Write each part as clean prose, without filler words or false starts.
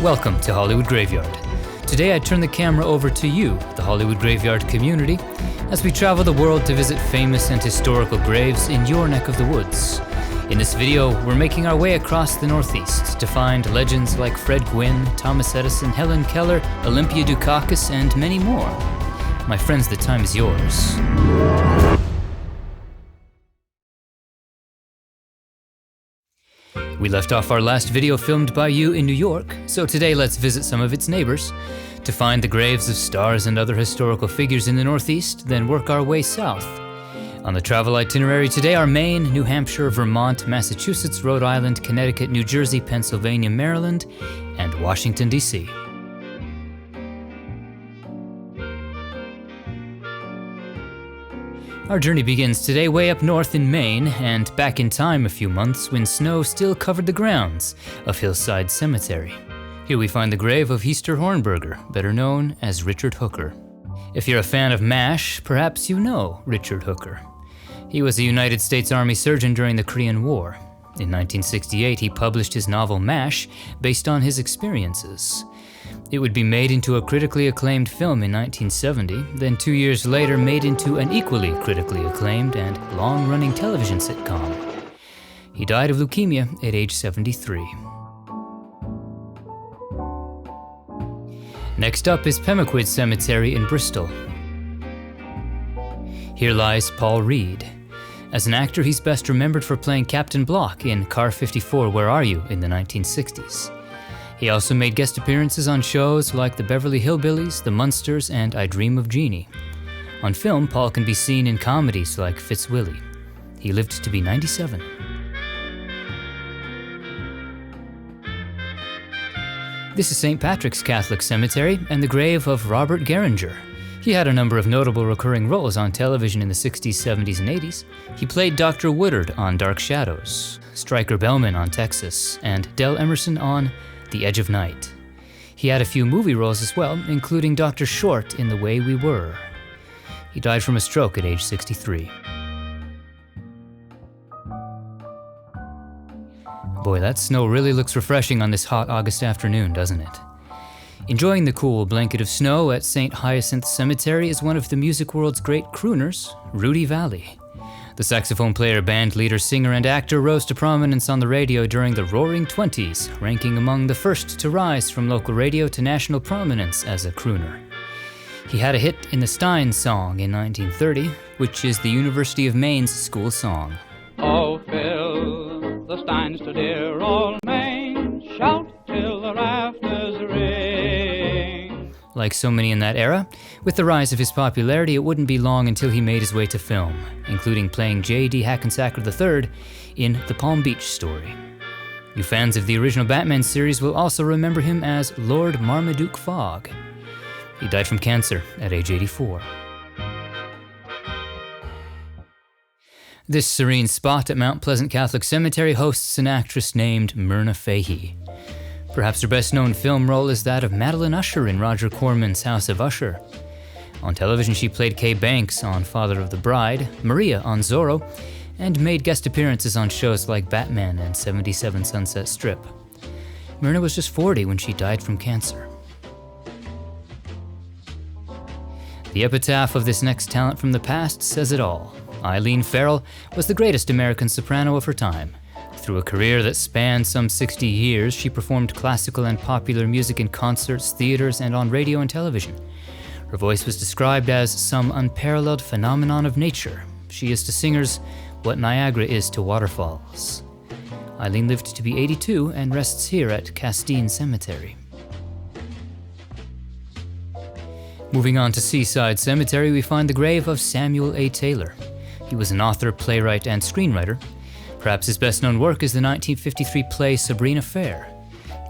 Welcome to Hollywood Graveyard. Today I turn the camera over to you, the Hollywood Graveyard community, as we travel the world to visit famous and historical graves in your neck of the woods. In this video, we're making our way across the Northeast to find legends like Fred Gwynne, Thomas Edison, Helen Keller, Olympia Dukakis, and many more. My friends, the time is yours. We left off our last video filmed by you in New York, so today let's visit some of its neighbors. To find the graves of stars and other historical figures in the Northeast, then work our way south. On the travel itinerary today are Maine, New Hampshire, Vermont, Massachusetts, Rhode Island, Connecticut, New Jersey, Pennsylvania, Maryland, and Washington, D.C. Our journey begins today way up north in Maine, and back in time a few months when snow still covered the grounds of Hillside Cemetery. Here we find the grave of Hester Hornberger, better known as Richard Hooker. If you're a fan of MASH, perhaps you know Richard Hooker. He was a United States Army surgeon during the Korean War. In 1968, he published his novel MASH based on his experiences. It would be made into a critically acclaimed film in 1970, then 2 years later made into an equally critically acclaimed and long-running television sitcom. He died of leukemia at age 73. Next up is Pemaquid Cemetery in Bristol. Here lies Paul Reed. As an actor, he's best remembered for playing Captain Block in Car 54, Where Are You? In the 1960s. He also made guest appearances on shows like The Beverly Hillbillies, The Munsters, and I Dream of Jeannie. On film, Paul can be seen in comedies like Fitzwilly. He lived to be 97. This is St. Patrick's Catholic Cemetery and the grave of Robert Gerringer. He had a number of notable recurring roles on television in the 60s, 70s, and 80s. He played Dr. Woodard on Dark Shadows, Stryker Bellman on Texas, and Del Emerson on The Edge of Night. He had a few movie roles as well, including Dr. Short in The Way We Were. He died from a stroke at age 63. Boy, that snow really looks refreshing on this hot August afternoon, doesn't it? Enjoying the cool blanket of snow at St. Hyacinth Cemetery is one of the music world's great crooners, Rudy Vallee. The saxophone player, band leader, singer, and actor rose to prominence on the radio during the Roaring Twenties, ranking among the first to rise from local radio to national prominence as a crooner. He had a hit in the Stein Song in 1930, which is the University of Maine's school song. Oh, fill the steins to dear old Maine, shout till the rafters ring. Like so many in that era, with the rise of his popularity, it wouldn't be long until he made his way to film, including playing J.D. Hackensacker III in The Palm Beach Story. You fans of the original Batman series will also remember him as Lord Marmaduke Fogg. He died from cancer at age 84. This serene spot at Mount Pleasant Catholic Cemetery hosts an actress named Myrna Fahey. Perhaps her best-known film role is that of Madeline Usher in Roger Corman's House of Usher. On television, she played Kay Banks on Father of the Bride, Maria on Zorro, and made guest appearances on shows like Batman and 77 Sunset Strip. Myrna was just 40 when she died from cancer. The epitaph of this next talent from the past says it all. Eileen Farrell was the greatest American soprano of her time. Through a career that spanned some 60 years, she performed classical and popular music in concerts, theaters, and on radio and television. Her voice was described as some unparalleled phenomenon of nature. She is to singers what Niagara is to waterfalls. Eileen lived to be 82 and rests here at Castine Cemetery. Moving on to Seaside Cemetery, we find the grave of Samuel A. Taylor. He was an author, playwright, and screenwriter. Perhaps his best-known work is the 1953 play Sabrina Fair.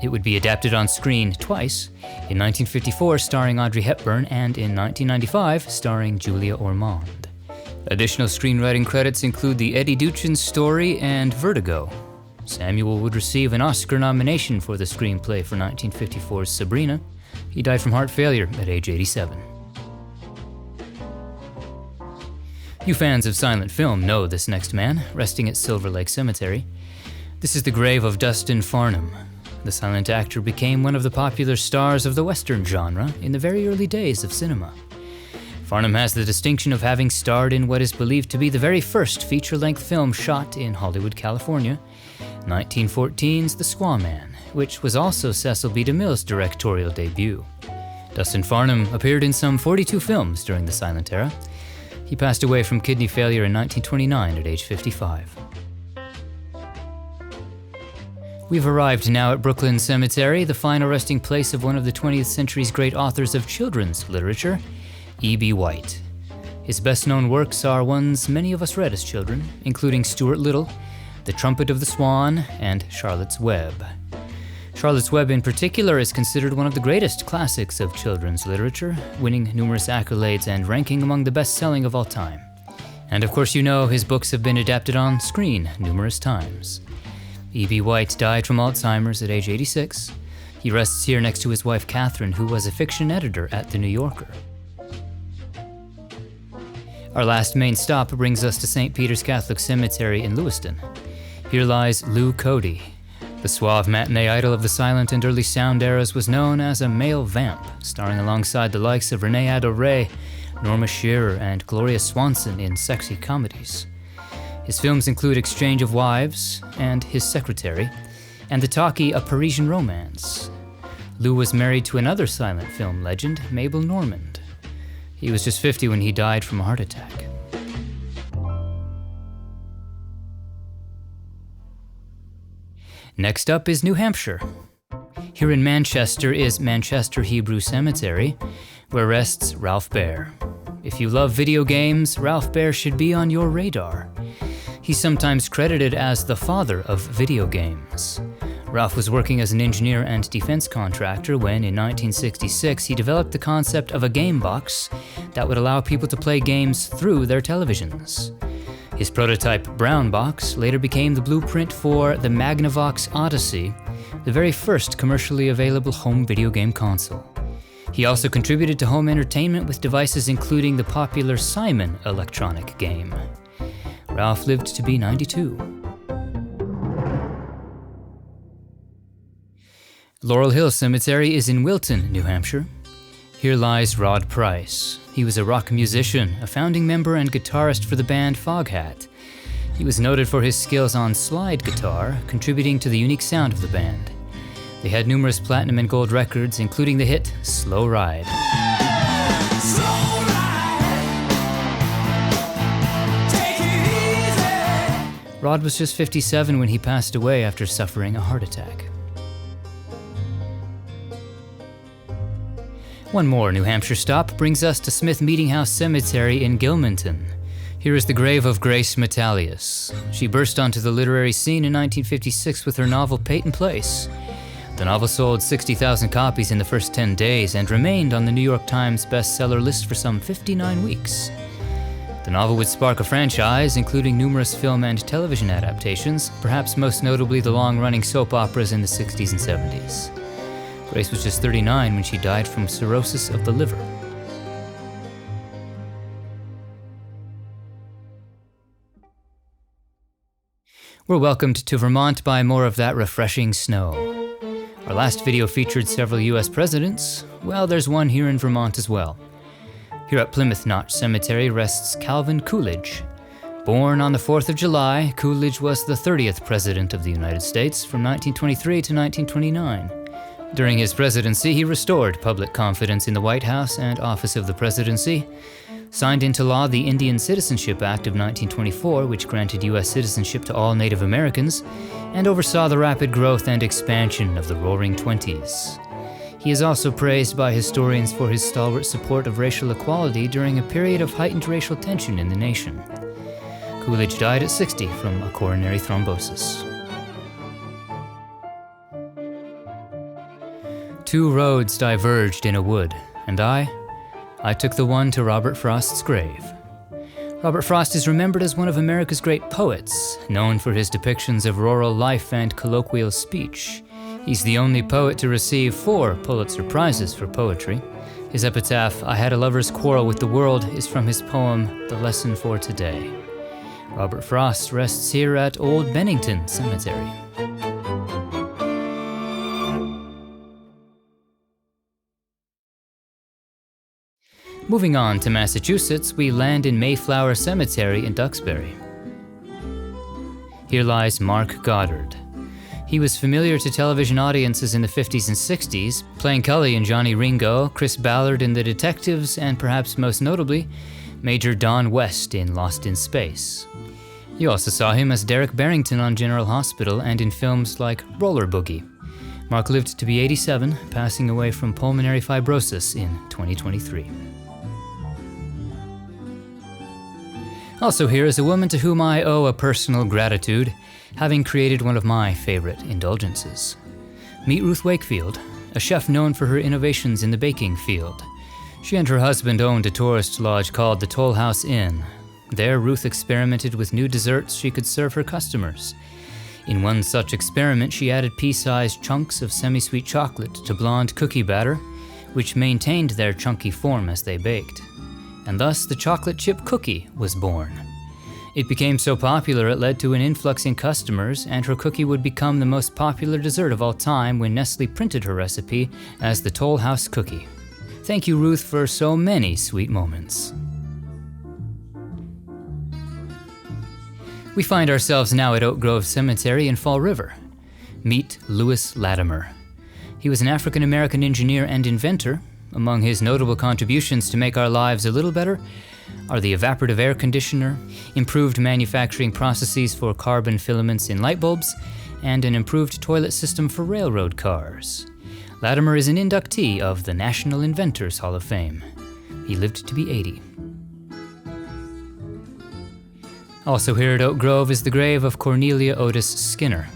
It would be adapted on screen twice, in 1954 starring Audrey Hepburn and in 1995 starring Julia Ormond. Additional screenwriting credits include the Eddie Duchin story and Vertigo. Samuel would receive an Oscar nomination for the screenplay for 1954's Sabrina. He died from heart failure at age 87. You fans of silent film know this next man, resting at Silver Lake Cemetery. This is the grave of Dustin Farnum. the silent actor became one of the popular stars of the Western genre in the very early days of cinema. Farnum has the distinction of having starred in what is believed to be the very first feature-length film shot in Hollywood, California, 1914's The Squaw Man, which was also Cecil B. DeMille's directorial debut. Dustin Farnum appeared in some 42 films during the silent era. He passed away from kidney failure in 1929 at age 55. We've arrived now at Brooklyn Cemetery, the final resting place of one of the 20th century's great authors of children's literature, E.B. White. His best-known works are ones many of us read as children, including Stuart Little, The Trumpet of the Swan, and Charlotte's Web. Charlotte's Web in particular is considered one of the greatest classics of children's literature, winning numerous accolades and ranking among the best-selling of all time. And of course you know his books have been adapted on screen numerous times. E.B. White died from Alzheimer's at age 86. He rests here next to his wife Catherine, who was a fiction editor at The New Yorker. Our last main stop brings us to St. Peter's Catholic Cemetery in Lewiston. Here lies Lou Cody. The suave matinee idol of the silent and early sound eras was known as a male vamp, starring alongside the likes of Renee Adoré, Norma Shearer, and Gloria Swanson in sexy comedies. His films include Exchange of Wives and His Secretary, and the talkie A Parisian Romance. Lou was married to another silent film legend, Mabel Normand. He was just 50 when he died from a heart attack. Next up is New Hampshire. Here in Manchester is Manchester Hebrew Cemetery, where rests Ralph Baer. If you love video games, Ralph Baer should be on your radar. He's sometimes credited as the father of video games. Ralph was working as an engineer and defense contractor when, in 1966, he developed the concept of a game box that would allow people to play games through their televisions. His prototype Brown Box later became the blueprint for the Magnavox Odyssey, the very first commercially available home video game console. He also contributed to home entertainment with devices including the popular Simon electronic game. Ralph lived to be 92. Laurel Hill Cemetery is in Wilton, New Hampshire. Here lies Rod Price. He was a rock musician, a founding member and guitarist for the band Foghat. He was noted for his skills on slide guitar, contributing to the unique sound of the band. They had numerous platinum and gold records, including the hit Slow Ride. Rod was just 57 when he passed away after suffering a heart attack. One more New Hampshire stop brings us to Smith Meeting House Cemetery in Gilmanton. Here is the grave of Grace Metalious. She burst onto the literary scene in 1956 with her novel Peyton Place. The novel sold 60,000 copies in the first 10 days and remained on the New York Times bestseller list for some 59 weeks. The novel would spark a franchise, including numerous film and television adaptations, perhaps most notably the long-running soap operas in the 60s and 70s. Grace was just 39 when she died from cirrhosis of the liver. We're welcomed to Vermont by more of that refreshing snow. Our last video featured several US presidents. Well, there's one here in Vermont as well. Here at Plymouth Notch Cemetery rests Calvin Coolidge. Born on the 4th of July, Coolidge was the 30th President of the United States from 1923 to 1929. During his presidency, he restored public confidence in the White House and Office of the Presidency, signed into law the Indian Citizenship Act of 1924, which granted U.S. citizenship to all Native Americans, and oversaw the rapid growth and expansion of the Roaring Twenties. He is also praised by historians for his stalwart support of racial equality during a period of heightened racial tension in the nation. Coolidge died at 60 from a coronary thrombosis. Two roads diverged in a wood, and I took the one to Robert Frost's grave. Robert Frost is remembered as one of America's great poets, known for his depictions of rural life and colloquial speech. He's the only poet to receive 4 Pulitzer Prizes for poetry. His epitaph, "I had a lover's quarrel with the world," is from his poem, The Lesson for Today. Robert Frost rests here at Old Bennington Cemetery. Moving on to Massachusetts, we land in Mayflower Cemetery in Duxbury. Here lies Mark Goddard. He was familiar to television audiences in the 50s and 60s, playing Cully in Johnny Ringo, Chris Ballard in The Detectives, and perhaps most notably, Major Don West in Lost in Space. You also saw him as Derek Barrington on General Hospital and in films like Roller Boogie. Mark lived to be 87, passing away from pulmonary fibrosis in 2023. Also here is a woman to whom I owe a personal gratitude, having created one of my favorite indulgences. Meet Ruth Wakefield, a chef known for her innovations in the baking field. She and her husband owned a tourist lodge called the Toll House Inn. There, Ruth experimented with new desserts she could serve her customers. In one such experiment, she added pea-sized chunks of semi-sweet chocolate to blonde cookie batter, which maintained their chunky form as they baked. And thus, the chocolate chip cookie was born. It became so popular it led to an influx in customers, and her cookie would become the most popular dessert of all time when Nestle printed her recipe as the Toll House Cookie. Thank you, Ruth, for so many sweet moments. We find ourselves now at Oak Grove Cemetery in Fall River. Meet Louis Latimer. He was an African-American engineer and inventor. Among his notable contributions to make our lives a little better are the evaporative air conditioner, improved manufacturing processes for carbon filaments in light bulbs, and an improved toilet system for railroad cars. Latimer is an inductee of the National Inventors Hall of Fame. He lived to be 80. Also here at Oak Grove is the grave of Cornelia Otis Skinner.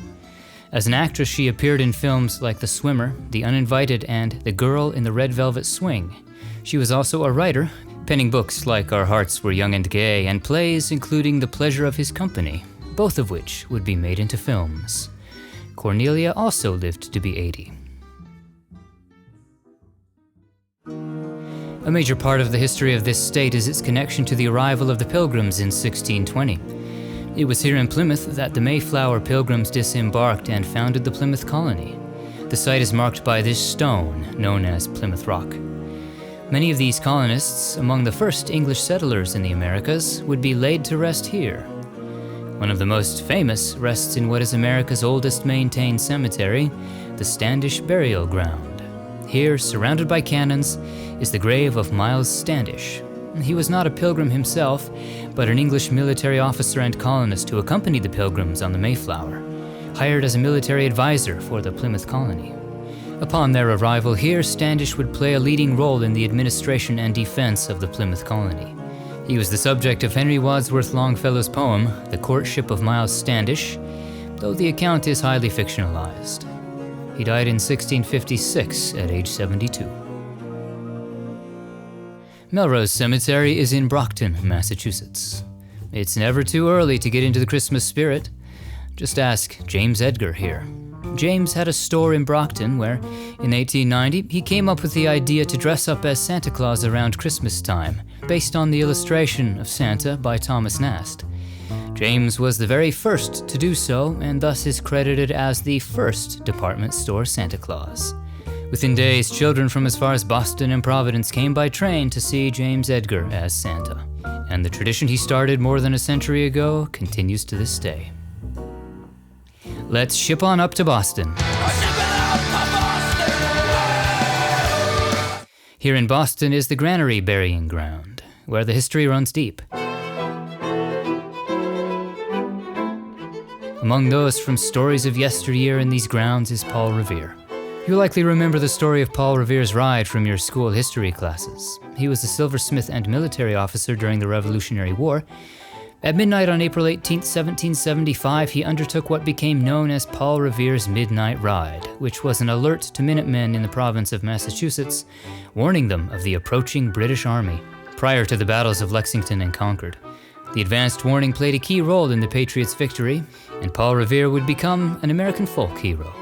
As an actress, she appeared in films like The Swimmer, The Uninvited, and The Girl in the Red Velvet Swing. She was also a writer, penning books like Our Hearts Were Young and Gay, and plays including The Pleasure of His Company, both of which would be made into films. Cornelia also lived to be 80. A major part of the history of this state is its connection to the arrival of the Pilgrims in 1620. It was here in Plymouth that the Mayflower Pilgrims disembarked and founded the Plymouth Colony. The site is marked by this stone, known as Plymouth Rock. Many of these colonists, among the first English settlers in the Americas, would be laid to rest here. One of the most famous rests in what is America's oldest maintained cemetery, the Standish Burial Ground. Here, surrounded by cannons, is the grave of Myles Standish. He was not a pilgrim himself, but an English military officer and colonist who accompanied the Pilgrims on the Mayflower, hired as a military advisor for the Plymouth Colony. Upon their arrival here, Standish would play a leading role in the administration and defense of the Plymouth Colony. He was the subject of Henry Wadsworth Longfellow's poem, The Courtship of Myles Standish, though the account is highly fictionalized. He died in 1656 at age 72. Melrose Cemetery is in Brockton, Massachusetts. It's never too early to get into the Christmas spirit. Just ask James Edgar here. James had a store in Brockton where, in 1890, he came up with the idea to dress up as Santa Claus around Christmas time, based on the illustration of Santa by Thomas Nast. James was the very first to do so, and thus is credited as the first department store Santa Claus. Within days, children from as far as Boston and Providence came by train to see James Edgar as Santa, and the tradition he started more than a century ago continues to this day. Let's ship on up to Boston. Here in Boston is the Granary Burying Ground, where the history runs deep. Among those from stories of yesteryear in these grounds is Paul Revere. You likely remember the story of Paul Revere's ride from your school history classes. He was a silversmith and military officer during the Revolutionary War. At midnight on April 18, 1775, he undertook what became known as Paul Revere's Midnight Ride, which was an alert to Minutemen in the province of Massachusetts, warning them of the approaching British Army, prior to the battles of Lexington and Concord. The advanced warning played a key role in the Patriots' victory, and Paul Revere would become an American folk hero.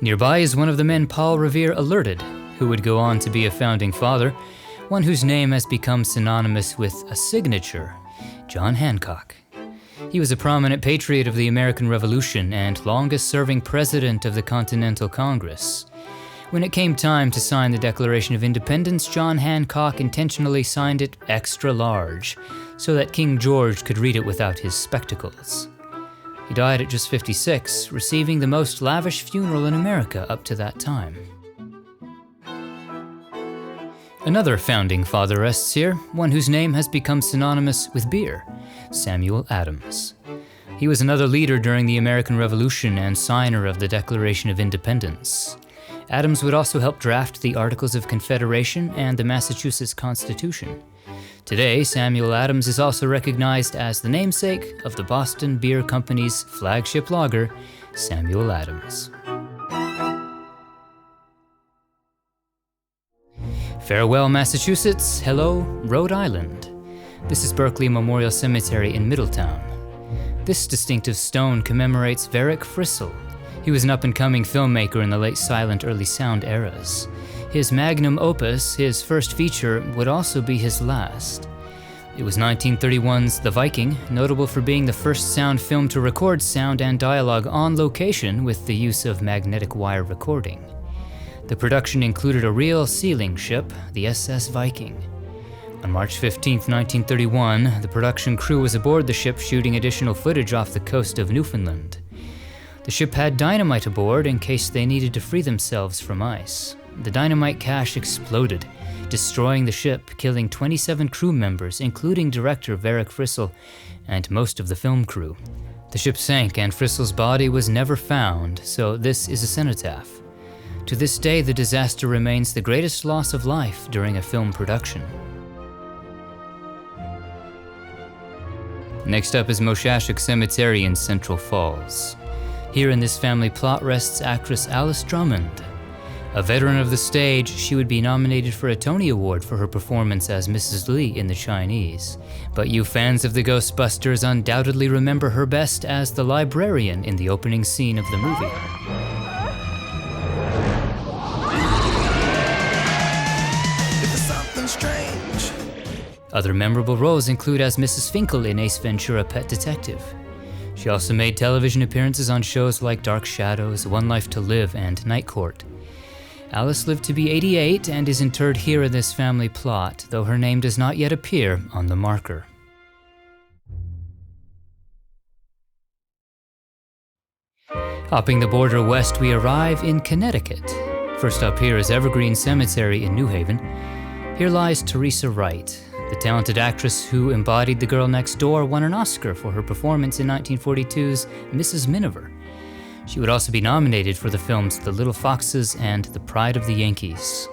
Nearby is one of the men Paul Revere alerted, who would go on to be a founding father, one whose name has become synonymous with a signature, John Hancock. He was a prominent patriot of the American Revolution and longest-serving president of the Continental Congress. When it came time to sign the Declaration of Independence, John Hancock intentionally signed it extra large, so that King George could read it without his spectacles. He died at just 56, receiving the most lavish funeral in America up to that time. Another founding father rests here, one whose name has become synonymous with beer, Samuel Adams. He was another leader during the American Revolution and signer of the Declaration of Independence. Adams would also help draft the Articles of Confederation and the Massachusetts Constitution. Today, Samuel Adams is also recognized as the namesake of the Boston Beer Company's flagship lager, Samuel Adams. Farewell, Massachusetts. Hello, Rhode Island. This is Berkeley Memorial Cemetery in Middletown. This distinctive stone commemorates Varick Frissell. He was an up-and-coming filmmaker in the late silent, early sound eras. His magnum opus, his first feature, would also be his last. It was 1931's The Viking, notable for being the first sound film to record sound and dialogue on location with the use of magnetic wire recording. The production included a real sealing ship, the SS Viking. On March 15, 1931, the production crew was aboard the ship shooting additional footage off the coast of Newfoundland. The ship had dynamite aboard in case they needed to free themselves from ice. The dynamite cache exploded, destroying the ship, killing 27 crew members, including director Varick Frissell and most of the film crew. The ship sank and Frissell's body was never found, so this is a cenotaph. To this day, the disaster remains the greatest loss of life during a film production. Next up is Moshashik Cemetery in Central Falls. Here in this family plot rests actress Alice Drummond. A veteran of the stage, she would be nominated for a Tony Award for her performance as Mrs. Lee in The Chinese. But you fans of the Ghostbusters undoubtedly remember her best as the librarian in the opening scene of the movie. Other memorable roles include as Mrs. Finkel in Ace Ventura: Pet Detective. She also made television appearances on shows like Dark Shadows, One Life to Live, and Night Court. Alice lived to be 88 and is interred here in this family plot, though her name does not yet appear on the marker. Hopping the border west, we arrive in Connecticut. First up here is Evergreen Cemetery in New Haven. Here lies Teresa Wright. The talented actress who embodied the girl next door won an Oscar for her performance in 1942's Mrs. Miniver. She would also be nominated for the films The Little Foxes and The Pride of the Yankees.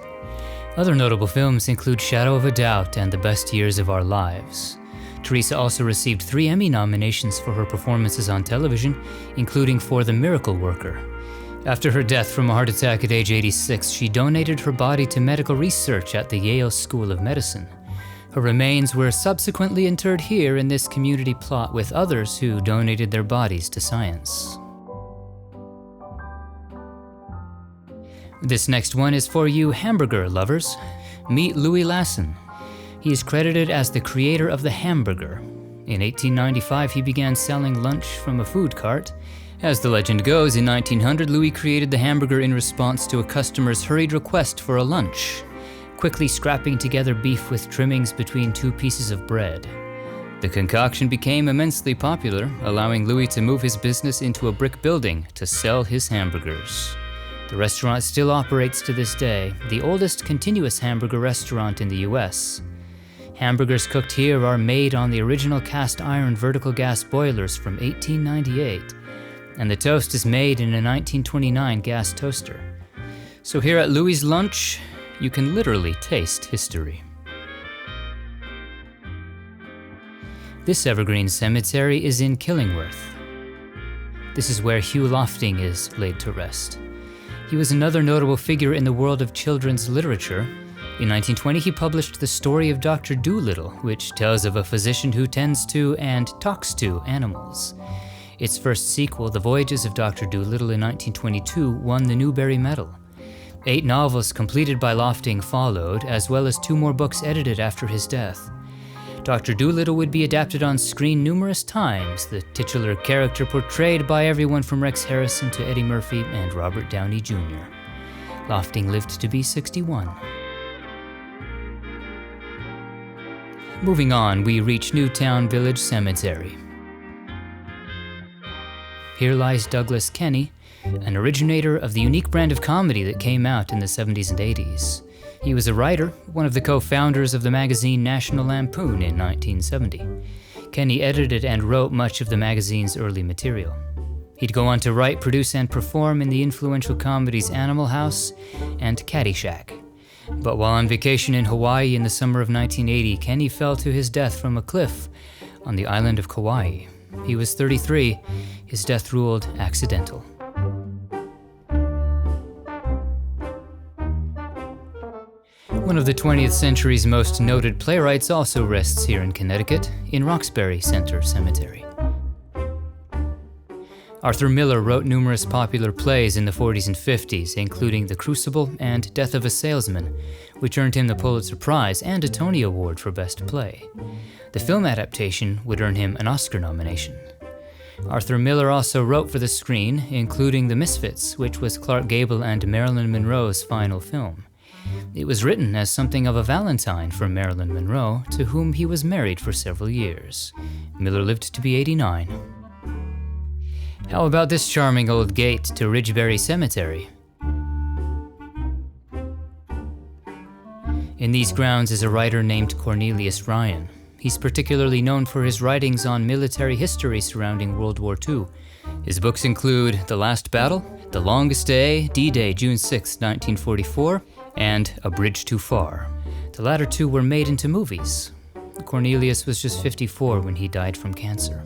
Other notable films include Shadow of a Doubt and The Best Years of Our Lives. Teresa also received 3 Emmy nominations for her performances on television, including for The Miracle Worker. After her death from a heart attack at age 86, she donated her body to medical research at the Yale School of Medicine. Her remains were subsequently interred here in this community plot with others who donated their bodies to science. This next one is for you hamburger lovers. Meet Louis Lassen. He is credited as the creator of the hamburger. In 1895, he began selling lunch from a food cart. As the legend goes, in 1900, Louis created the hamburger in response to a customer's hurried request for a lunch, quickly scrapping together beef with trimmings between 2 pieces of bread. The concoction became immensely popular, allowing Louis to move his business into a brick building to sell his hamburgers. The restaurant still operates to this day, the oldest continuous hamburger restaurant in the US. Hamburgers cooked here are made on the original cast iron vertical gas boilers from 1898, and the toast is made in a 1929 gas toaster. So here at Louis' Lunch, you can literally taste history. This Evergreen Cemetery is in Killingworth. This is where Hugh Lofting is laid to rest. He was another notable figure in the world of children's literature. In 1920, he published The Story of Dr. Dolittle, which tells of a physician who tends to and talks to animals. Its first sequel, The Voyages of Dr. Dolittle in 1922, won the Newbery Medal. 8 novels completed by Lofting followed, as well as 2 more books edited after his death. Dr. Dolittle would be adapted on screen numerous times, the titular character portrayed by everyone from Rex Harrison to Eddie Murphy and Robert Downey Jr. Lofting lived to be 61. Moving on, we reach Newtown Village Cemetery. Here lies Douglas Kenney, an originator of the unique brand of comedy that came out in the 70s and 80s. He was a writer, one of the co-founders of the magazine National Lampoon in 1970. Kenney edited and wrote much of the magazine's early material. He'd go on to write, produce, and perform in the influential comedies Animal House and Caddyshack. But while on vacation in Hawaii in the summer of 1980, Kenney fell to his death from a cliff on the island of Kauai. He was 33. His death ruled accidental. One of the 20th century's most noted playwrights also rests here in Connecticut, in Roxbury Center Cemetery. Arthur Miller wrote numerous popular plays in the 40s and 50s, including The Crucible and Death of a Salesman, which earned him the Pulitzer Prize and a Tony Award for Best Play. The film adaptation would earn him an Oscar nomination. Arthur Miller also wrote for the screen, including The Misfits, which was Clark Gable and Marilyn Monroe's final film. It was written as something of a valentine for Marilyn Monroe, to whom he was married for several years. Miller lived to be 89. How about this charming old gate to Ridgebury Cemetery? In these grounds is a writer named Cornelius Ryan. He's particularly known for his writings on military history surrounding World War II. His books include The Last Battle, The Longest Day, D-Day, June 6, 1944, and A Bridge Too Far. The latter two were made into movies. Cornelius was just 54 when he died from cancer.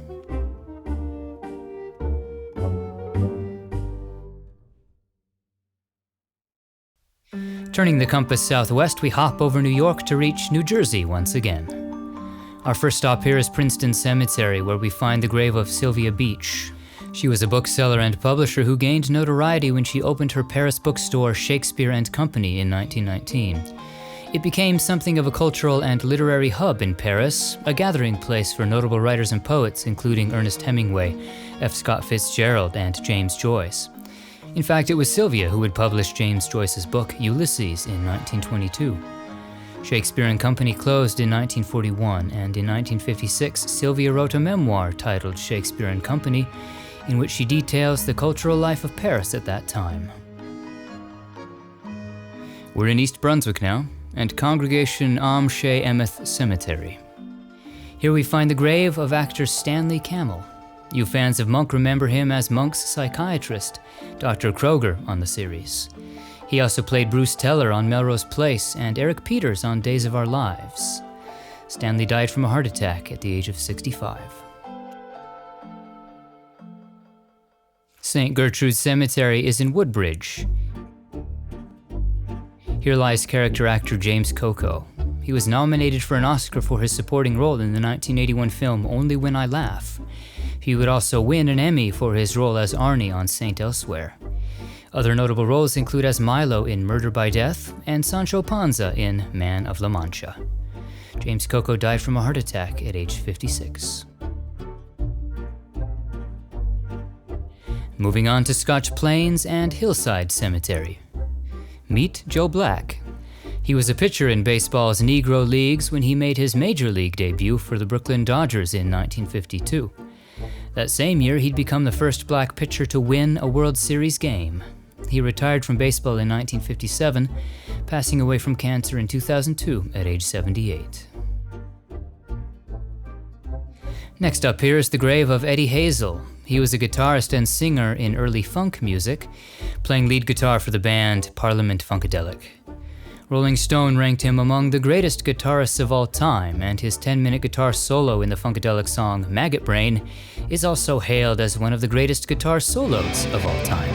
Turning the compass southwest, we hop over New York to reach New Jersey once again. Our first stop here is Princeton Cemetery, where we find the grave of Sylvia Beach. She was a bookseller and publisher who gained notoriety when she opened her Paris bookstore Shakespeare and Company in 1919. It became something of a cultural and literary hub in Paris, a gathering place for notable writers and poets, including Ernest Hemingway, F. Scott Fitzgerald, and James Joyce. In fact, it was Sylvia who would publish James Joyce's book Ulysses in 1922. Shakespeare and Company closed in 1941, and in 1956, Sylvia wrote a memoir titled Shakespeare and Company, in which she details the cultural life of Paris at that time. We're in East Brunswick now, and Congregation Am Chez Emeth Cemetery. Here we find the grave of actor Stanley Camel. You fans of Monk remember him as Monk's psychiatrist, Dr. Kroger, on the series. He also played Bruce Teller on Melrose Place and Eric Peters on Days of Our Lives. Stanley died from a heart attack at the age of 65. St. Gertrude's Cemetery is in Woodbridge. Here lies character actor James Coco. He was nominated for an Oscar for his supporting role in the 1981 film Only When I Laugh. He would also win an Emmy for his role as Arnie on Saint Elsewhere. Other notable roles include as Milo in Murder by Death and Sancho Panza in Man of La Mancha. James Coco died from a heart attack at age 56. Moving on to Scotch Plains and Hillside Cemetery. Meet Joe Black. He was a pitcher in baseball's Negro Leagues when he made his major league debut for the Brooklyn Dodgers in 1952. That same year, he'd become the first black pitcher to win a World Series game. He retired from baseball in 1957, passing away from cancer in 2002 at age 78. Next up here is the grave of Eddie Hazel. He was a guitarist and singer in early funk music, playing lead guitar for the band Parliament Funkadelic. Rolling Stone ranked him among the greatest guitarists of all time, and his 10-minute guitar solo in the Funkadelic song Maggot Brain is also hailed as one of the greatest guitar solos of all time.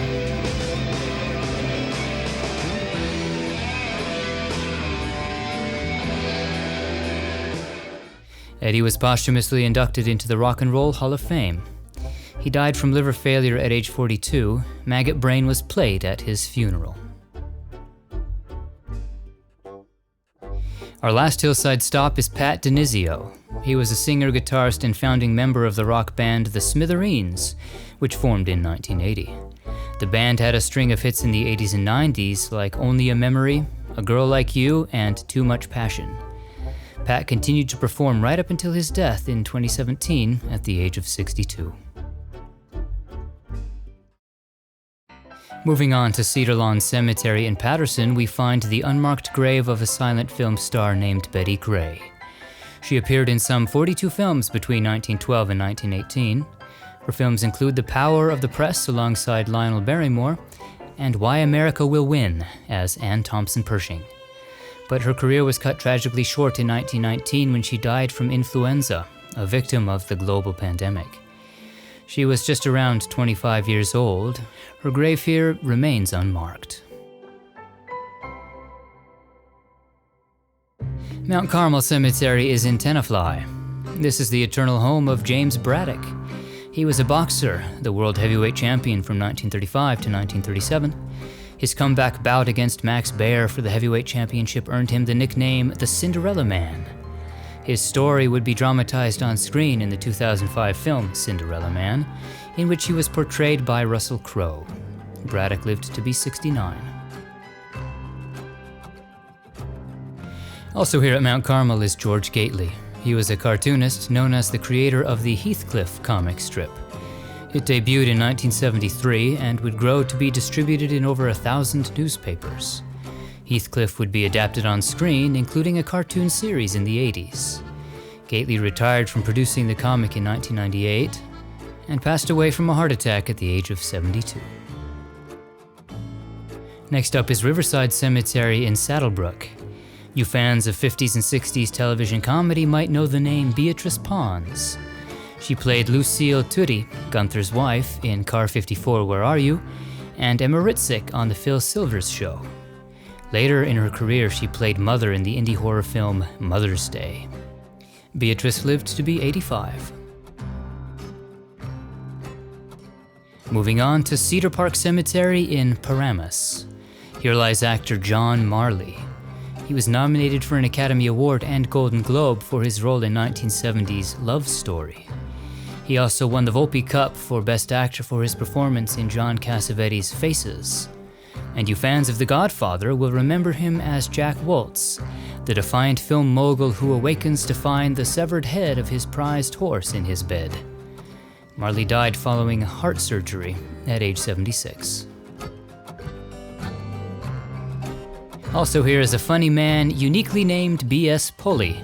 Eddie was posthumously inducted into the Rock and Roll Hall of Fame. He died from liver failure at age 42. Maggot Brain was played at his funeral. Our last hillside stop is Pat DiNizio. He was a singer, guitarist, and founding member of the rock band The Smithereens, which formed in 1980. The band had a string of hits in the 80s and 90s like Only a Memory, A Girl Like You, and Too Much Passion. Pat continued to perform right up until his death in 2017 at the age of 62. Moving on to Cedar Lawn Cemetery in Paterson, we find the unmarked grave of a silent film star named Betty Gray. She appeared in some 42 films between 1912 and 1918. Her films include The Power of the Press alongside Lionel Barrymore, and Why America Will Win as Anne Thompson Pershing. But her career was cut tragically short in 1919 when she died from influenza, a victim of the global pandemic. She was just around 25 years old. Her grave here remains unmarked. Mount Carmel Cemetery is in Tenafly. This is the eternal home of James Braddock. He was a boxer, the world heavyweight champion from 1935 to 1937. His comeback bout against Max Baer for the heavyweight championship earned him the nickname the Cinderella Man. His story would be dramatized on screen in the 2005 film Cinderella Man, in which he was portrayed by Russell Crowe. Braddock lived to be 69. Also here at Mount Carmel is George Gately. He was a cartoonist known as the creator of the Heathcliff comic strip. It debuted in 1973 and would grow to be distributed in over 1,000 newspapers. Heathcliff would be adapted on screen, including a cartoon series in the 80s. Gately retired from producing the comic in 1998 and passed away from a heart attack at the age of 72. Next up is Riverside Cemetery in Saddlebrook. You fans of 50s and 60s television comedy might know the name Beatrice Pons. She played Lucille Tuddy, Gunther's wife, in Car 54 Where Are You?, and Emma Ritzik on The Phil Silvers Show. Later in her career, she played Mother in the indie horror film Mother's Day. Beatrice lived to be 85. Moving on to Cedar Park Cemetery in Paramus. Here lies actor John Marley. He was nominated for an Academy Award and Golden Globe for his role in 1970's Love Story. He also won the Volpe Cup for Best Actor for his performance in John Cassavetes' Faces. And you fans of The Godfather will remember him as Jack Woltz, the defiant film mogul who awakens to find the severed head of his prized horse in his bed. Marley died following heart surgery at age 76. Also here is a funny man uniquely named B.S. Pulley.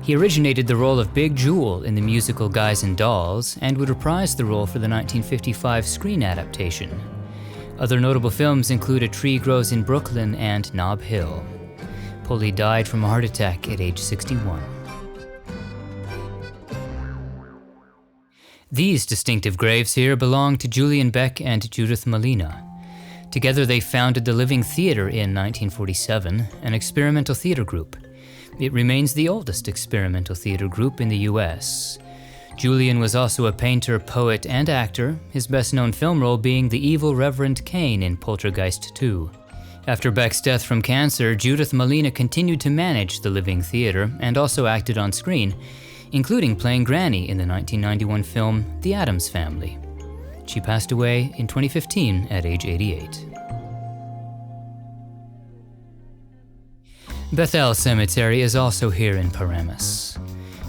He originated the role of Big Jewel in the musical Guys and Dolls and would reprise the role for the 1955 screen adaptation. Other notable films include A Tree Grows in Brooklyn and Nob Hill. Pulley died from a heart attack at age 61. These distinctive graves here belong to Julian Beck and Judith Molina. Together they founded the Living Theatre in 1947, an experimental theatre group. It remains the oldest experimental theatre group in the US. Julian was also a painter, poet, and actor, his best-known film role being the evil Reverend Cain in Poltergeist 2. After Beck's death from cancer, Judith Molina continued to manage the Living Theatre and also acted on screen, including playing Granny in the 1991 film The Addams Family. She passed away in 2015 at age 88. Bethel Cemetery is also here in Paramus.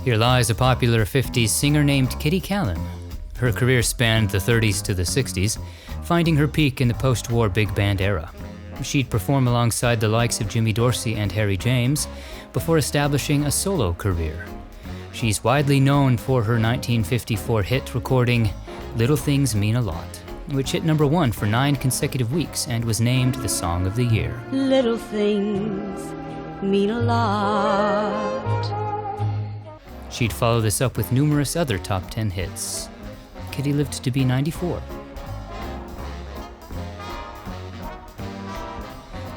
Here lies a popular 50s singer named Kitty Callan. Her career spanned the 30s to the 60s, finding her peak in the post-war big band era. She'd perform alongside the likes of Jimmy Dorsey and Harry James before establishing a solo career. She's widely known for her 1954 hit recording Little Things Mean a Lot, which hit number 1 for 9 consecutive weeks and was named the Song of the Year. Little things mean a lot. She'd follow this up with numerous other top 10 hits. Kitty lived to be 94.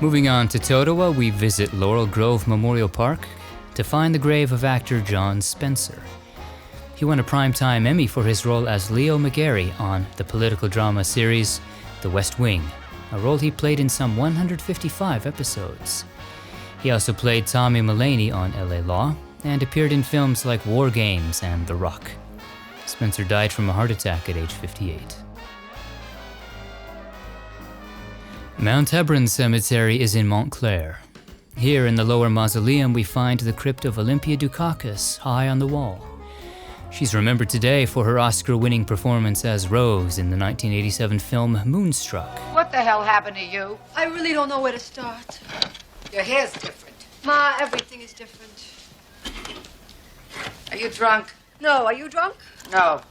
Moving on to Totowa, we visit Laurel Grove Memorial Park to find the grave of actor John Spencer. He won a Primetime Emmy for his role as Leo McGarry on the political drama series The West Wing, a role he played in some 155 episodes. He also played Tommy Mulaney on LA Law and appeared in films like War Games and The Rock. Spencer died from a heart attack at age 58. Mount Hebron Cemetery is in Montclair. Here in the lower mausoleum we find the crypt of Olympia Dukakis high on the wall. She's remembered today for her Oscar-winning performance as Rose in the 1987 film Moonstruck. What the hell happened to you? I really don't know where to start. Your hair's different. Ma, everything is different. Are you drunk? No, are you drunk? No,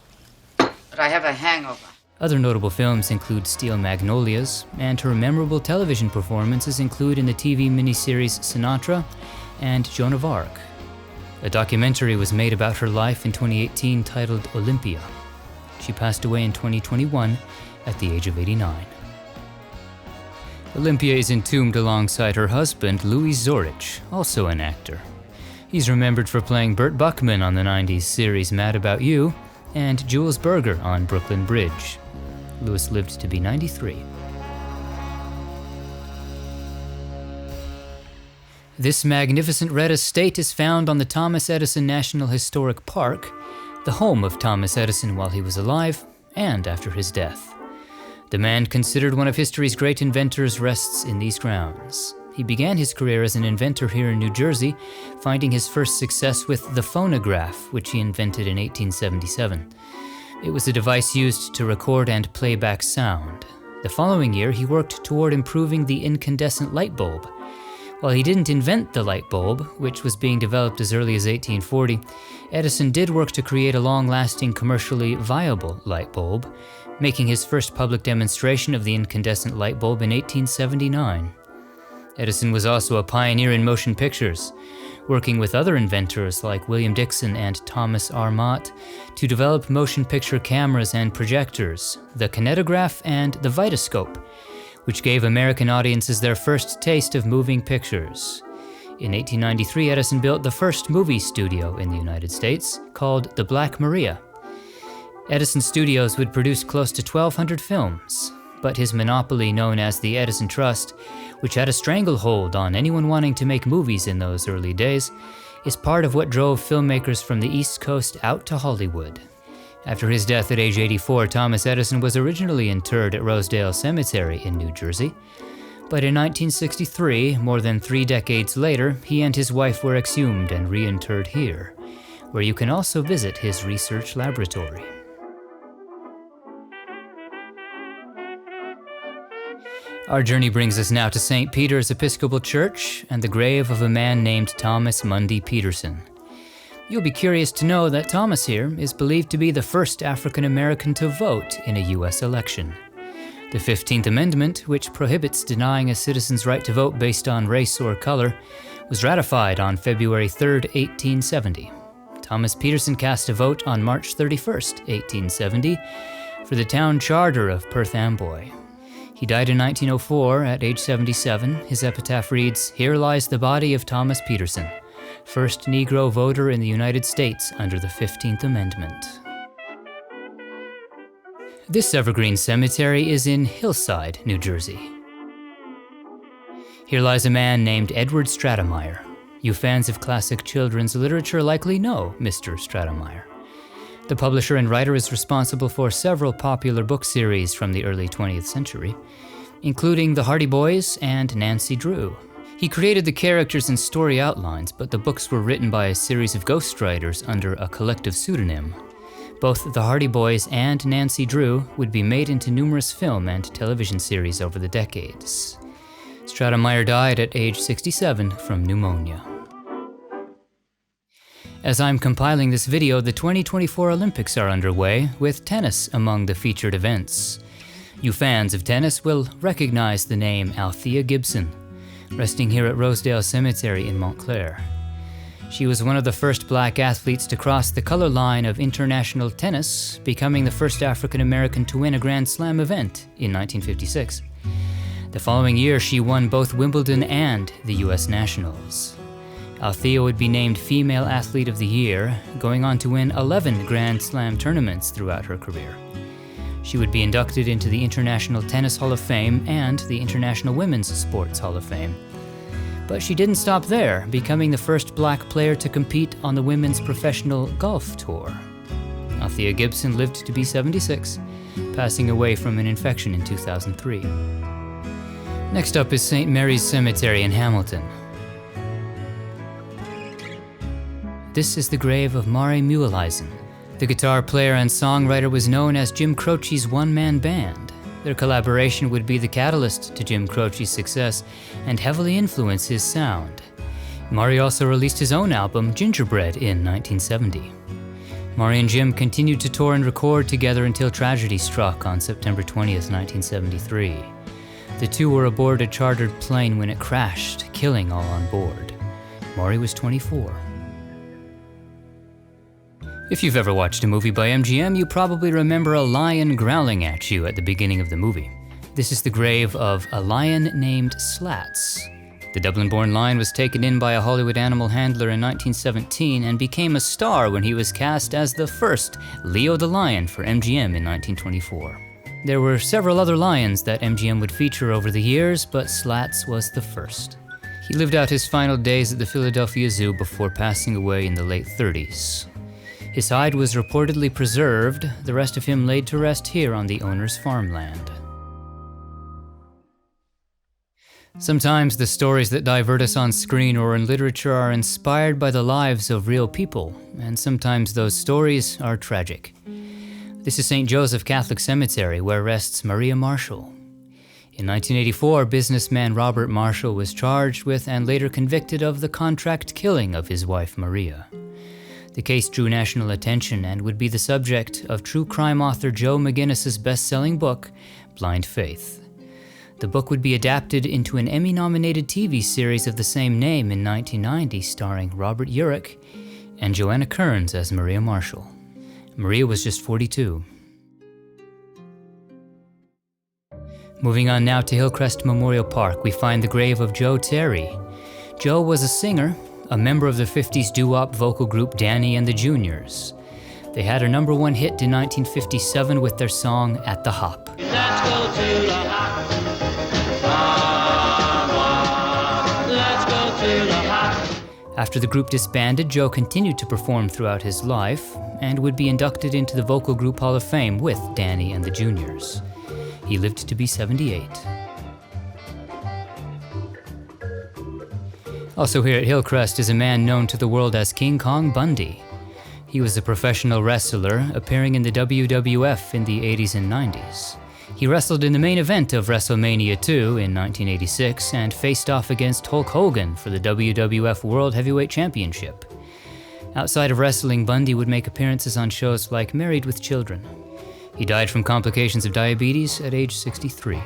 but I have a hangover. Other notable films include Steel Magnolias, and her memorable television performances include in the TV miniseries Sinatra and Joan of Arc. A documentary was made about her life in 2018 titled Olympia. She passed away in 2021 at the age of 89. Olympia is entombed alongside her husband, Louis Zorich, also an actor. He's remembered for playing Burt Buckman on the 90s series Mad About You, and Jules Berger on Brooklyn Bridge. Louis lived to be 93. This magnificent red estate is found on the Thomas Edison National Historic Park, the home of Thomas Edison while he was alive and after his death. The man considered one of history's great inventors rests in these grounds. He began his career as an inventor here in New Jersey, finding his first success with the phonograph, which he invented in 1877. It was a device used to record and play back sound. The following year, he worked toward improving the incandescent light bulb. While he didn't invent the light bulb, which was being developed as early as 1840, Edison did work to create a long-lasting, commercially viable light bulb, making his first public demonstration of the incandescent light bulb in 1879. Edison was also a pioneer in motion pictures, working with other inventors like William Dixon and Thomas R. Mott to develop motion picture cameras and projectors, the kinetograph and the vitascope, which gave American audiences their first taste of moving pictures. In 1893, Edison built the first movie studio in the United States, called the Black Maria. Edison Studios would produce close to 1,200 films, but his monopoly, known as the Edison Trust, which had a stranglehold on anyone wanting to make movies in those early days, is part of what drove filmmakers from the East Coast out to Hollywood. After his death at age 84, Thomas Edison was originally interred at Rosedale Cemetery in New Jersey, but in 1963, more than 3 decades later, he and his wife were exhumed and reinterred here, where you can also visit his research laboratory. Our journey brings us now to St. Peter's Episcopal Church and the grave of a man named Thomas Mundy Peterson. You'll be curious to know that Thomas here is believed to be the first African American to vote in a U.S. election. The 15th Amendment, which prohibits denying a citizen's right to vote based on race or color, was ratified on February 3, 1870. Thomas Peterson cast a vote on March 31, 1870, for the town charter of Perth Amboy. He died in 1904 at age 77. His epitaph reads, "Here lies the body of Thomas Peterson, first Negro voter in the United States under the 15th Amendment." This evergreen cemetery is in Hillside, New Jersey. Here lies a man named Edward Stratemeyer. You fans of classic children's literature likely know Mr. Stratemeyer. The publisher and writer is responsible for several popular book series from the early 20th century, including The Hardy Boys and Nancy Drew. He created the characters and story outlines, but the books were written by a series of ghostwriters under a collective pseudonym. Both The Hardy Boys and Nancy Drew would be made into numerous film and television series over the decades. Stratemeyer died at age 67 from pneumonia. As I'm compiling this video, the 2024 Olympics are underway, with tennis among the featured events. You fans of tennis will recognize the name Althea Gibson, resting here at Rosedale Cemetery in Montclair. She was one of the first black athletes to cross the color line of international tennis, becoming the first African American to win a Grand Slam event in 1956. The following year, she won both Wimbledon and the U.S. Nationals. Althea would be named Female Athlete of the Year, going on to win 11 Grand Slam tournaments throughout her career. She would be inducted into the International Tennis Hall of Fame and the International Women's Sports Hall of Fame. But she didn't stop there, becoming the first black player to compete on the Women's Professional Golf Tour. Althea Gibson lived to be 76, passing away from an infection in 2003. Next up is St. Mary's Cemetery in Hamilton. This is the grave of Mari Muehlheisen. The guitar player and songwriter was known as Jim Croce's one-man band. Their collaboration would be the catalyst to Jim Croce's success and heavily influence his sound. Mari also released his own album, Gingerbread, in 1970. Mari and Jim continued to tour and record together until tragedy struck on September 20th, 1973. The two were aboard a chartered plane when it crashed, killing all on board. Mari was 24. If you've ever watched a movie by MGM, you probably remember a lion growling at you at the beginning of the movie. This is the grave of a lion named Slats. The Dublin-born lion was taken in by a Hollywood animal handler in 1917 and became a star when he was cast as the first Leo the Lion for MGM in 1924. There were several other lions that MGM would feature over the years, but Slats was the first. He lived out his final days at the Philadelphia Zoo before passing away in the late 30s. His hide was reportedly preserved, the rest of him laid to rest here on the owner's farmland. Sometimes the stories that divert us on screen or in literature are inspired by the lives of real people, and sometimes those stories are tragic. This is St. Joseph Catholic Cemetery, where rests Maria Marshall. In 1984, businessman Robert Marshall was charged with and later convicted of the contract killing of his wife Maria. The case drew national attention and would be the subject of true crime author Joe McGinnis's best-selling book, Blind Faith. The book would be adapted into an Emmy-nominated TV series of the same name in 1990, starring Robert Urich and Joanna Kearns as Maria Marshall. Maria was just 42. Moving on now to Hillcrest Memorial Park, we find the grave of Joe Terry. Joe was a singer, a member of the 50s doo-wop vocal group Danny and the Juniors. They had a #1 hit in 1957 with their song At the Hop. Let's go to the hop. Let's go to the hop. After the group disbanded, Joe continued to perform throughout his life and would be inducted into the Vocal Group Hall of Fame with Danny and the Juniors. He lived to be 78. Also here at Hillcrest is a man known to the world as King Kong Bundy. He was a professional wrestler, appearing in the WWF in the 80s and 90s. He wrestled in the main event of WrestleMania 2 in 1986 and faced off against Hulk Hogan for the WWF World Heavyweight Championship. Outside of wrestling, Bundy would make appearances on shows like Married with Children. He died from complications of diabetes at age 63.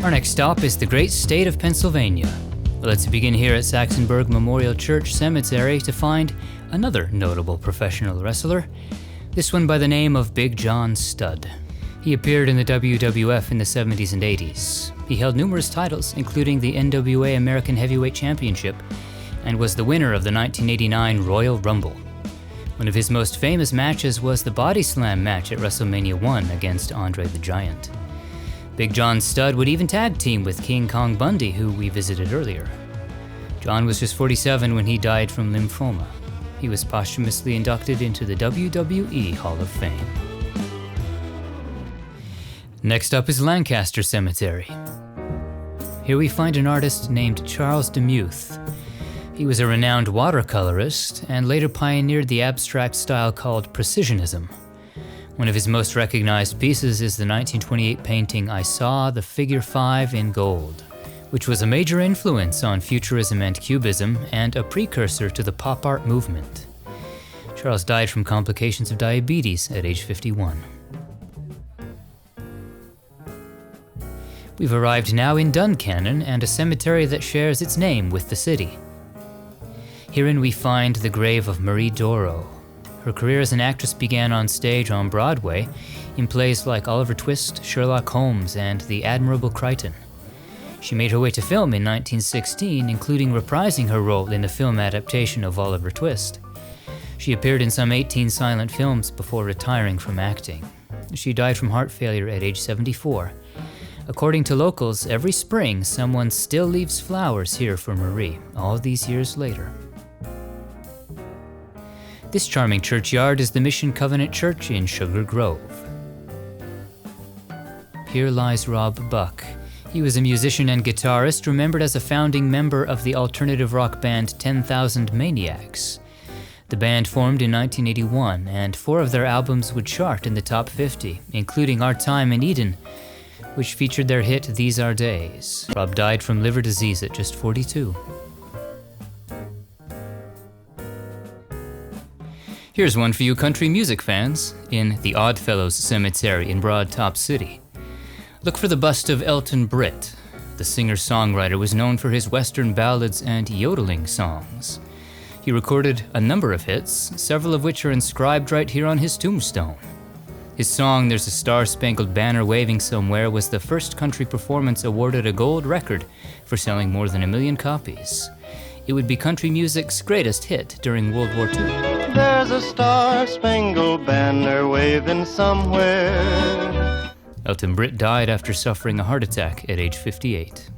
Our next stop is the great state of Pennsylvania. Let's begin here at Saxonburg Memorial Church Cemetery to find another notable professional wrestler, this one by the name of Big John Studd. He appeared in the WWF in the 70s and 80s. He held numerous titles, including the NWA American Heavyweight Championship, and was the winner of the 1989 Royal Rumble. One of his most famous matches was the Body Slam match at WrestleMania 1 against Andre the Giant. Big John Studd would even tag team with King Kong Bundy, who we visited earlier. John was just 47 when he died from lymphoma. He was posthumously inducted into the WWE Hall of Fame. Next up is Lancaster Cemetery. Here we find an artist named Charles Demuth. He was a renowned watercolorist and later pioneered the abstract style called Precisionism. One of his most recognized pieces is the 1928 painting I Saw the Figure 5 in Gold, which was a major influence on Futurism and Cubism and a precursor to the pop art movement. Charles died from complications of diabetes at age 51. We've arrived now in Duncannon and a cemetery that shares its name with the city. Herein we find the grave of Marie Doro. Her career as an actress began on stage on Broadway in plays like Oliver Twist, Sherlock Holmes, and The Admirable Crichton. She made her way to film in 1916, including reprising her role in the film adaptation of Oliver Twist. She appeared in some 18 silent films before retiring from acting. She died from heart failure at age 74. According to locals, every spring someone still leaves flowers here for Marie, all these years later. This charming churchyard is the Mission Covenant Church in Sugar Grove. Here lies Rob Buck. He was a musician and guitarist, remembered as a founding member of the alternative rock band 10,000 Maniacs. The band formed in 1981, and 4 of their albums would chart in the top 50, including Our Time in Eden, which featured their hit These Are Days. Rob died from liver disease at just 42. Here's one for you country music fans, in the Oddfellows Cemetery in Broad Top City. Look for the bust of Elton Britt. The singer-songwriter was known for his western ballads and yodeling songs. He recorded a number of hits, several of which are inscribed right here on his tombstone. His song, There's a Star-Spangled Banner Waving Somewhere, was the first country performance awarded a gold record for selling more than 1 million copies. It would be country music's greatest hit during World War II. There's a star-spangled banner waving somewhere. Elton Britt died after suffering a heart attack at age 58.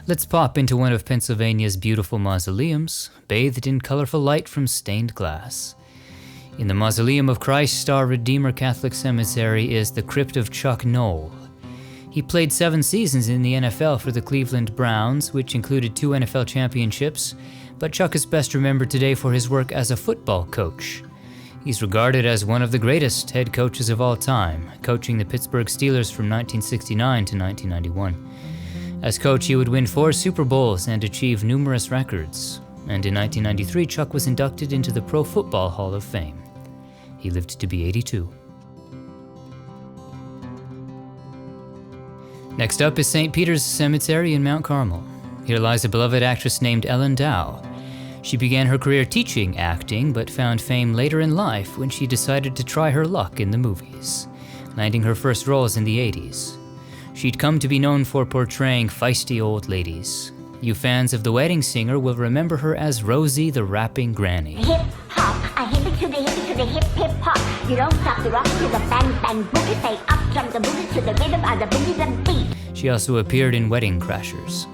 Let's pop into one of Pennsylvania's beautiful mausoleums, bathed in colorful light from stained glass. In the Mausoleum of Christ Our Redeemer Catholic Cemetery is the crypt of Chuck Noll. He played 7 seasons in the NFL for the Cleveland Browns, which included 2 NFL championships, but Chuck is best remembered today for his work as a football coach. He's regarded as one of the greatest head coaches of all time, coaching the Pittsburgh Steelers from 1969 to 1991. As coach, he would win 4 Super Bowls and achieve numerous records. And in 1993, Chuck was inducted into the Pro Football Hall of Fame. He lived to be 82. Next up is St. Peter's Cemetery in Mount Carmel. Here lies a beloved actress named Ellen Dow. She began her career teaching acting, but found fame later in life when she decided to try her luck in the movies, landing her first roles in the 80s. She'd come to be known for portraying feisty old ladies. You fans of The Wedding Singer will remember her as Rosie the Rapping Granny. Hip hop, a hippie to the hip hip hop. You don't stop the rock to the bang bang boogie. Say up jump the boogie to the rhythm of the boogie the beat. She also appeared in Wedding Crashers.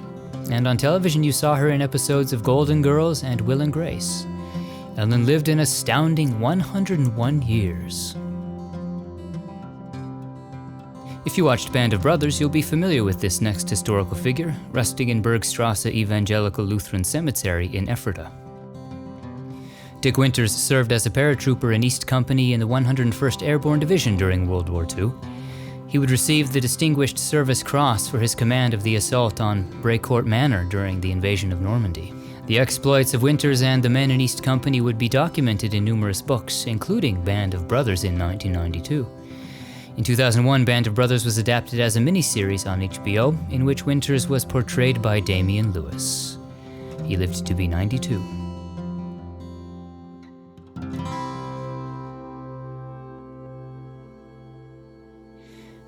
And on television you saw her in episodes of Golden Girls and Will and Grace. Ellen lived an astounding 101 years. If you watched Band of Brothers, you'll be familiar with this next historical figure, resting in Bergstrasse Evangelical Lutheran Cemetery in Ephrata. Dick Winters served as a paratrooper in East Company in the 101st Airborne Division during World War II. He would receive the Distinguished Service Cross for his command of the assault on Brecourt Manor during the invasion of Normandy. The exploits of Winters and the men in East Company would be documented in numerous books, including Band of Brothers in 1992. In 2001, Band of Brothers was adapted as a miniseries on HBO, in which Winters was portrayed by Damian Lewis. He lived to be 92.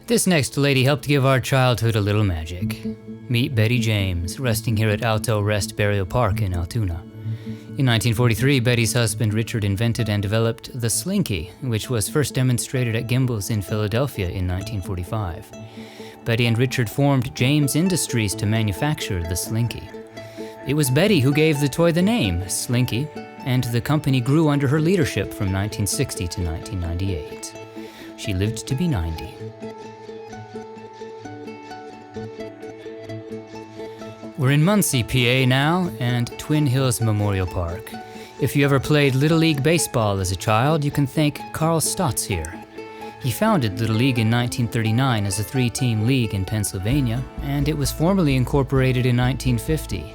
This next lady helped give our childhood a little magic. Meet Betty James, resting here at Alto Rest Burial Park in Altoona. In 1943, Betty's husband Richard invented and developed the Slinky, which was first demonstrated at Gimbel's in Philadelphia in 1945. Betty and Richard formed James Industries to manufacture the Slinky. It was Betty who gave the toy the name, Slinky, and the company grew under her leadership from 1960 to 1998. She lived to be 90. We're in Muncie, PA now, and Twin Hills Memorial Park. If you ever played Little League Baseball as a child, you can thank Carl Stotts here. He founded Little League in 1939 as a 3-team league in Pennsylvania, and it was formally incorporated in 1950.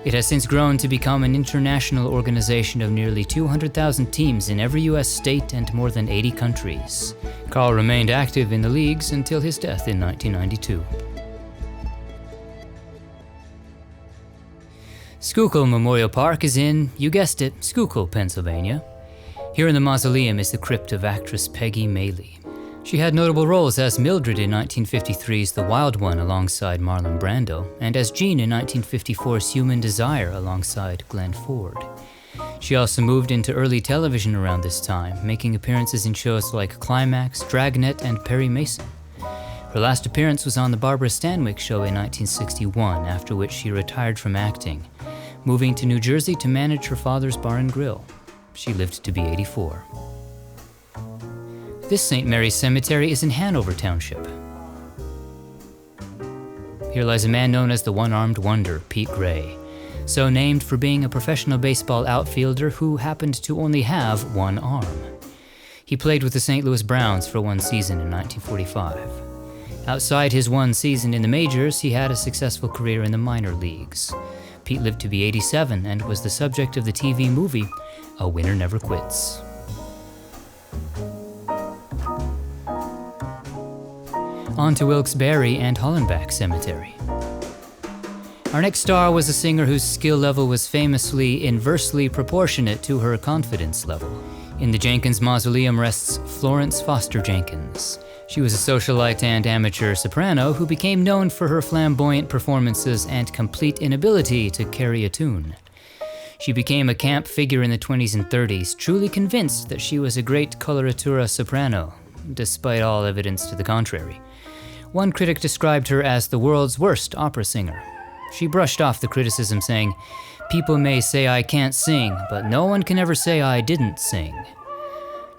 It has since grown to become an international organization of nearly 200,000 teams in every U.S. state and more than 80 countries. Carl remained active in the leagues until his death in 1992. Schuylkill Memorial Park is in, you guessed it, Schuylkill, Pennsylvania. Here in the mausoleum is the crypt of actress Peggy Maley. She had notable roles as Mildred in 1953's The Wild One alongside Marlon Brando, and as Jean in 1954's Human Desire alongside Glenn Ford. She also moved into early television around this time, making appearances in shows like Climax, Dragnet, and Perry Mason. Her last appearance was on The Barbara Stanwyck Show in 1961, after which she retired from acting. moving to New Jersey to manage her father's bar and grill. She lived to be 84. This St. Mary's Cemetery is in Hanover Township. Here lies a man known as the One-Armed Wonder, Pete Gray, so named for being a professional baseball outfielder who happened to only have one arm. He played with the St. Louis Browns for one season in 1945. Outside his one season in the majors, he had a successful career in the minor leagues. Pete lived to be 87 and was the subject of the TV movie, A Winner Never Quits. On to Wilkes-Barre and Hollenbach Cemetery. Our next star was a singer whose skill level was famously inversely proportionate to her confidence level. In the Jenkins Mausoleum rests Florence Foster Jenkins. She was a socialite and amateur soprano who became known for her flamboyant performances and complete inability to carry a tune. She became a camp figure in the 20s and 30s, truly convinced that she was a great coloratura soprano, despite all evidence to the contrary. One critic described her as the world's worst opera singer. She brushed off the criticism saying, "People may say I can't sing, but no one can ever say I didn't sing."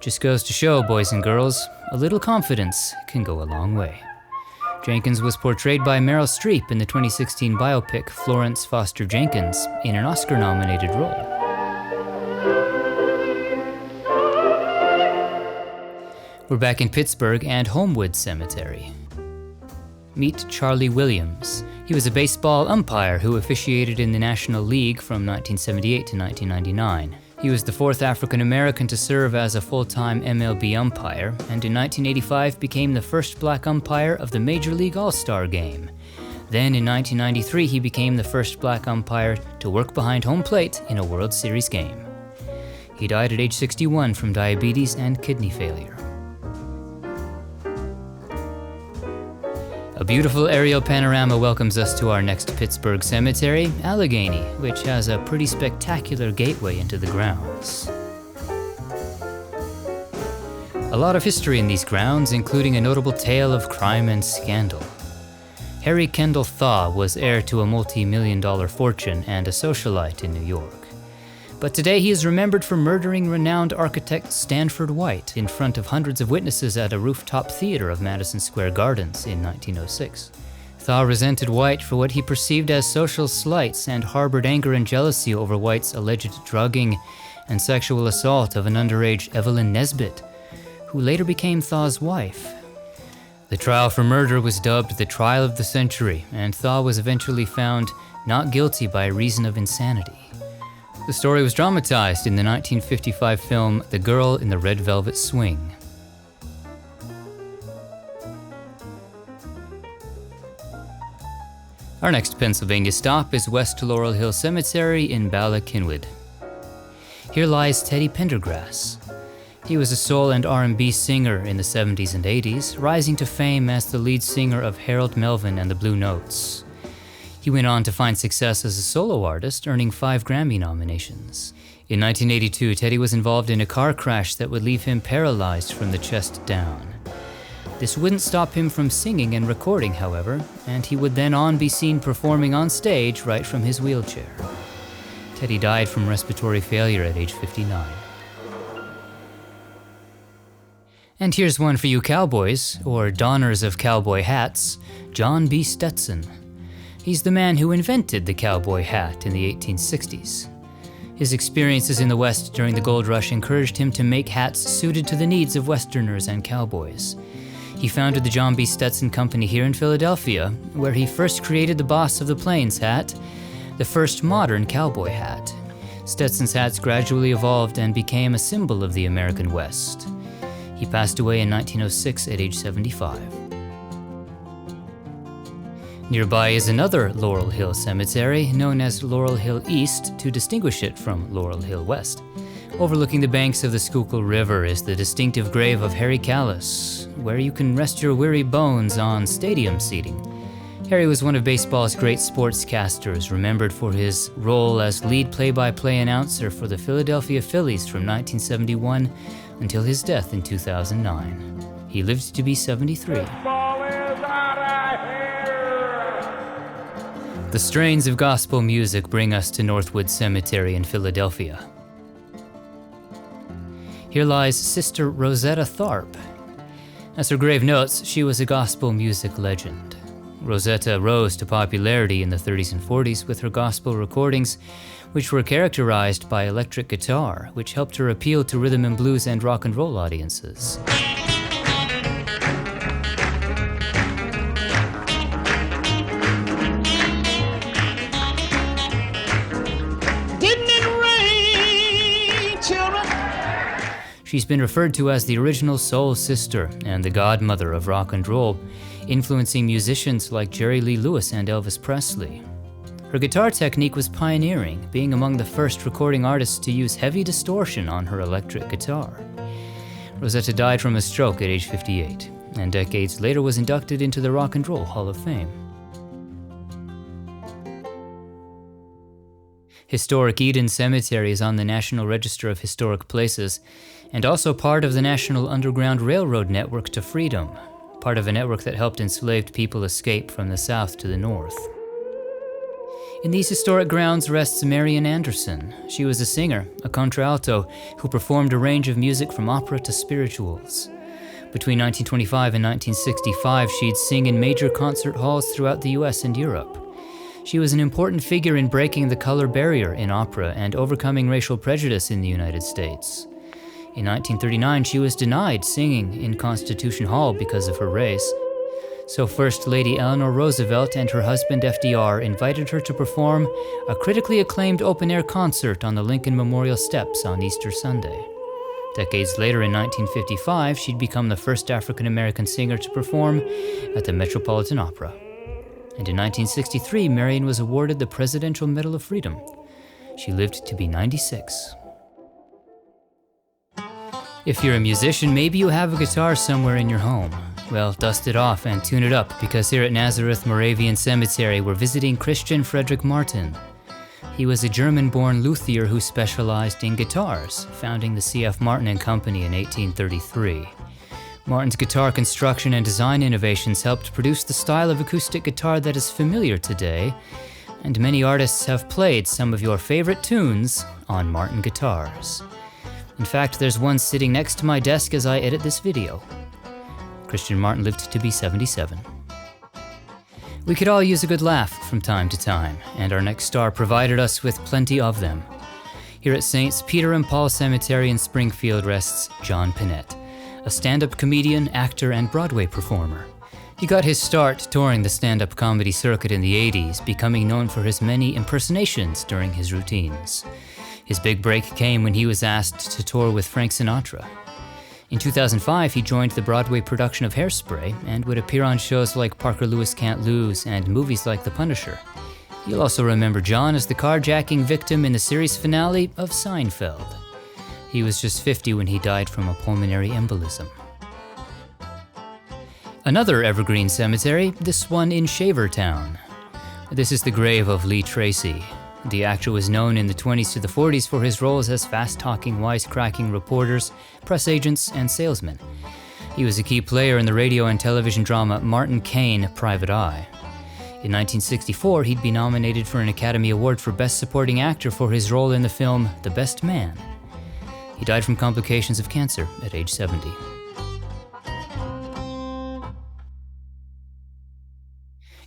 Just goes to show, boys and girls, a little confidence can go a long way. Jenkins was portrayed by Meryl Streep in the 2016 biopic Florence Foster Jenkins in an Oscar-nominated role. We're back in Pittsburgh and Homewood Cemetery. Meet Charlie Williams. He was a baseball umpire who officiated in the National League from 1978 to 1999. He was the fourth African American to serve as a full-time MLB umpire, and in 1985 became the first black umpire of the Major League All-Star Game. Then in 1993 he became the first black umpire to work behind home plate in a World Series game. He died at age 61 from diabetes and kidney failure. A beautiful aerial panorama welcomes us to our next Pittsburgh cemetery, Allegheny, which has a pretty spectacular gateway into the grounds. A lot of history in these grounds, including a notable tale of crime and scandal. Harry Kendall Thaw was heir to a multi-million-dollar fortune and a socialite in New York. But today he is remembered for murdering renowned architect Stanford White in front of hundreds of witnesses at a rooftop theater of Madison Square Gardens in 1906. Thaw resented White for what he perceived as social slights and harbored anger and jealousy over White's alleged drugging and sexual assault of an underage Evelyn Nesbit, who later became Thaw's wife. The trial for murder was dubbed the Trial of the Century, and Thaw was eventually found not guilty by reason of insanity. The story was dramatized in the 1955 film The Girl in the Red Velvet Swing. Our next Pennsylvania stop is West Laurel Hill Cemetery in Bala Cynwyd. Here lies Teddy Pendergrass. He was a soul and R&B singer in the 70s and 80s, rising to fame as the lead singer of Harold Melvin and the Blue Notes. He went on to find success as a solo artist, earning 5 Grammy nominations. In 1982, Teddy was involved in a car crash that would leave him paralyzed from the chest down. This wouldn't stop him from singing and recording, however, and he would then on be seen performing on stage right from his wheelchair. Teddy died from respiratory failure at age 59. And here's one for you cowboys, or donners of cowboy hats, John B. Stetson. He's the man who invented the cowboy hat in the 1860s. His experiences in the West during the gold rush encouraged him to make hats suited to the needs of Westerners and cowboys. He founded the John B. Stetson Company here in Philadelphia, where he first created the Boss of the Plains hat, the first modern cowboy hat. Stetson's hats gradually evolved and became a symbol of the American West. He passed away in 1906 at age 75. Nearby is another Laurel Hill Cemetery, known as Laurel Hill East to distinguish it from Laurel Hill West. Overlooking the banks of the Schuylkill River is the distinctive grave of Harry Callis, where you can rest your weary bones on stadium seating. Harry was one of baseball's great sportscasters, remembered for his role as lead play-by-play announcer for the Philadelphia Phillies from 1971 until his death in 2009. He lived to be 73. The strains of gospel music bring us to Northwood Cemetery in Philadelphia. Here lies Sister Rosetta Tharpe. As her grave notes, she was a gospel music legend. Rosetta rose to popularity in the 30s and 40s with her gospel recordings, which were characterized by electric guitar, which helped her appeal to rhythm and blues and rock and roll audiences. She's been referred to as the original soul sister and the godmother of rock and roll, influencing musicians like Jerry Lee Lewis and Elvis Presley. Her guitar technique was pioneering, being among the first recording artists to use heavy distortion on her electric guitar. Rosetta died from a stroke at age 58, and decades later was inducted into the Rock and Roll Hall of Fame. Historic Eden Cemetery is on the National Register of Historic Places, and also part of the National Underground Railroad Network to Freedom, part of a network that helped enslaved people escape from the South to the North. In these historic grounds rests Marian Anderson. She was a singer, a contralto, who performed a range of music from opera to spirituals. Between 1925 and 1965, she'd sing in major concert halls throughout the US and Europe. She was an important figure in breaking the color barrier in opera and overcoming racial prejudice in the United States. In 1939, she was denied singing in Constitution Hall because of her race. So First Lady Eleanor Roosevelt and her husband FDR invited her to perform a critically acclaimed open-air concert on the Lincoln Memorial Steps on Easter Sunday. Decades later, in 1955, she'd become the first African-American singer to perform at the Metropolitan Opera. And in 1963, Marian was awarded the Presidential Medal of Freedom. She lived to be 96. If you're a musician, maybe you have a guitar somewhere in your home. Well, dust it off and tune it up, because here at Nazareth Moravian Cemetery, we're visiting Christian Frederick Martin. He was a German-born luthier who specialized in guitars, founding the C.F. Martin and Company in 1833. Martin's guitar construction and design innovations helped produce the style of acoustic guitar that is familiar today, and many artists have played some of your favorite tunes on Martin guitars. In fact, there's one sitting next to my desk as I edit this video. Christian Martin lived to be 77. We could all use a good laugh from time to time, and our next star provided us with plenty of them. Here at Saints Peter and Paul Cemetery in Springfield rests John Pinette, a stand-up comedian, actor, and Broadway performer. He got his start touring the stand-up comedy circuit in the 80s, becoming known for his many impersonations during his routines. His big break came when he was asked to tour with Frank Sinatra. In 2005, he joined the Broadway production of Hairspray and would appear on shows like Parker Lewis Can't Lose and movies like The Punisher. You'll also remember John as the carjacking victim in the series finale of Seinfeld. He was just 50 when he died from a pulmonary embolism. Another evergreen cemetery, this one in Shavertown. This is the grave of Lee Tracy. The actor was known in the 20s to the 40s for his roles as fast-talking, wisecracking reporters, press agents, and salesmen. He was a key player in the radio and television drama Martin Caine, Private Eye. In 1964, he'd be nominated for an Academy Award for Best Supporting Actor for his role in the film The Best Man. He died from complications of cancer at age 70.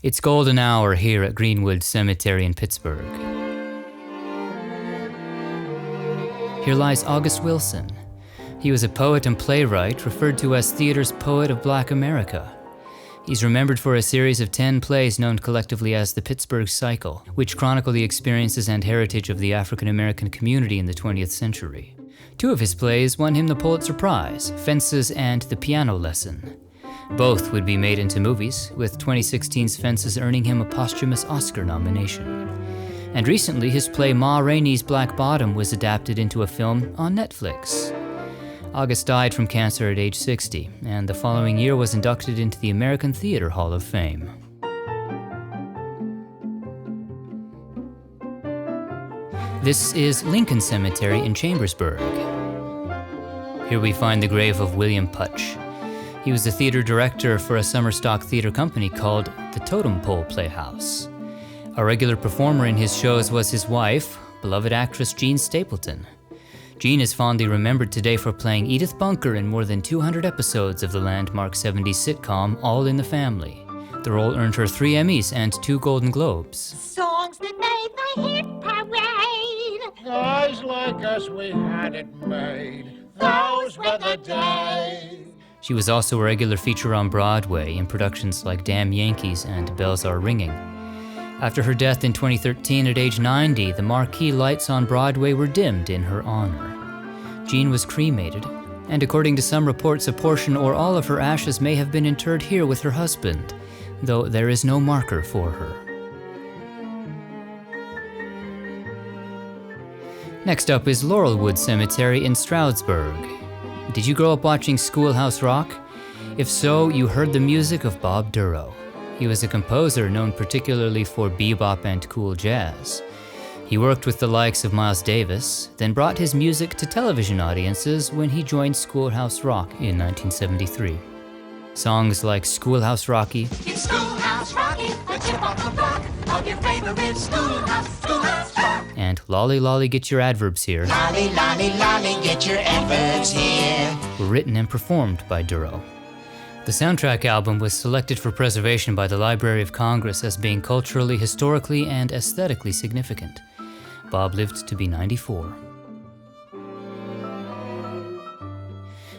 It's golden hour here at Greenwood Cemetery in Pittsburgh. Here lies August Wilson. He was a poet and playwright, referred to as theater's poet of Black America. He's remembered for a series of 10 plays known collectively as the Pittsburgh Cycle, which chronicle the experiences and heritage of the African-American community in the 20th century. 2 of his plays won him the Pulitzer Prize, Fences and The Piano Lesson. Both would be made into movies, with 2016's Fences earning him a posthumous Oscar nomination. And recently, his play Ma Rainey's Black Bottom was adapted into a film on Netflix. August died from cancer at age 60, and the following year was inducted into the American Theater Hall of Fame. This is Lincoln Cemetery in Chambersburg. Here we find the grave of William Putch. He was the theater director for a summer stock theater company called the Totem Pole Playhouse. A regular performer in his shows was his wife, beloved actress Jean Stapleton. Jean is fondly remembered today for playing Edith Bunker in more than 200 episodes of the landmark 70s sitcom All in the Family. The role earned her 3 Emmys and 2 Golden Globes. Songs that made the hit parade. Guys like us, we had it made. Those were the days. She was also a regular feature on Broadway in productions like Damn Yankees and Bells Are Ringing. After her death in 2013 at age 90, the marquee lights on Broadway were dimmed in her honor. Jean was cremated, and according to some reports, a portion or all of her ashes may have been interred here with her husband, though there is no marker for her. Next up is Laurelwood Cemetery in Stroudsburg. Did you grow up watching Schoolhouse Rock? If so, you heard the music of Bob Duro. He was a composer known particularly for bebop and cool jazz. He worked with the likes of Miles Davis, then brought his music to television audiences when he joined Schoolhouse Rock in 1973. Songs like Schoolhouse Rocky, It's Schoolhouse Rocky, the tip of the block of your favorite schoolhouse rock. and Lolly Lolly Get Your Adverbs Here Lolly, lolly, lolly, get your adverbs here. were written and performed by Duro. The soundtrack album was selected for preservation by the Library of Congress as being culturally, historically, and aesthetically significant. Bob lived to be 94.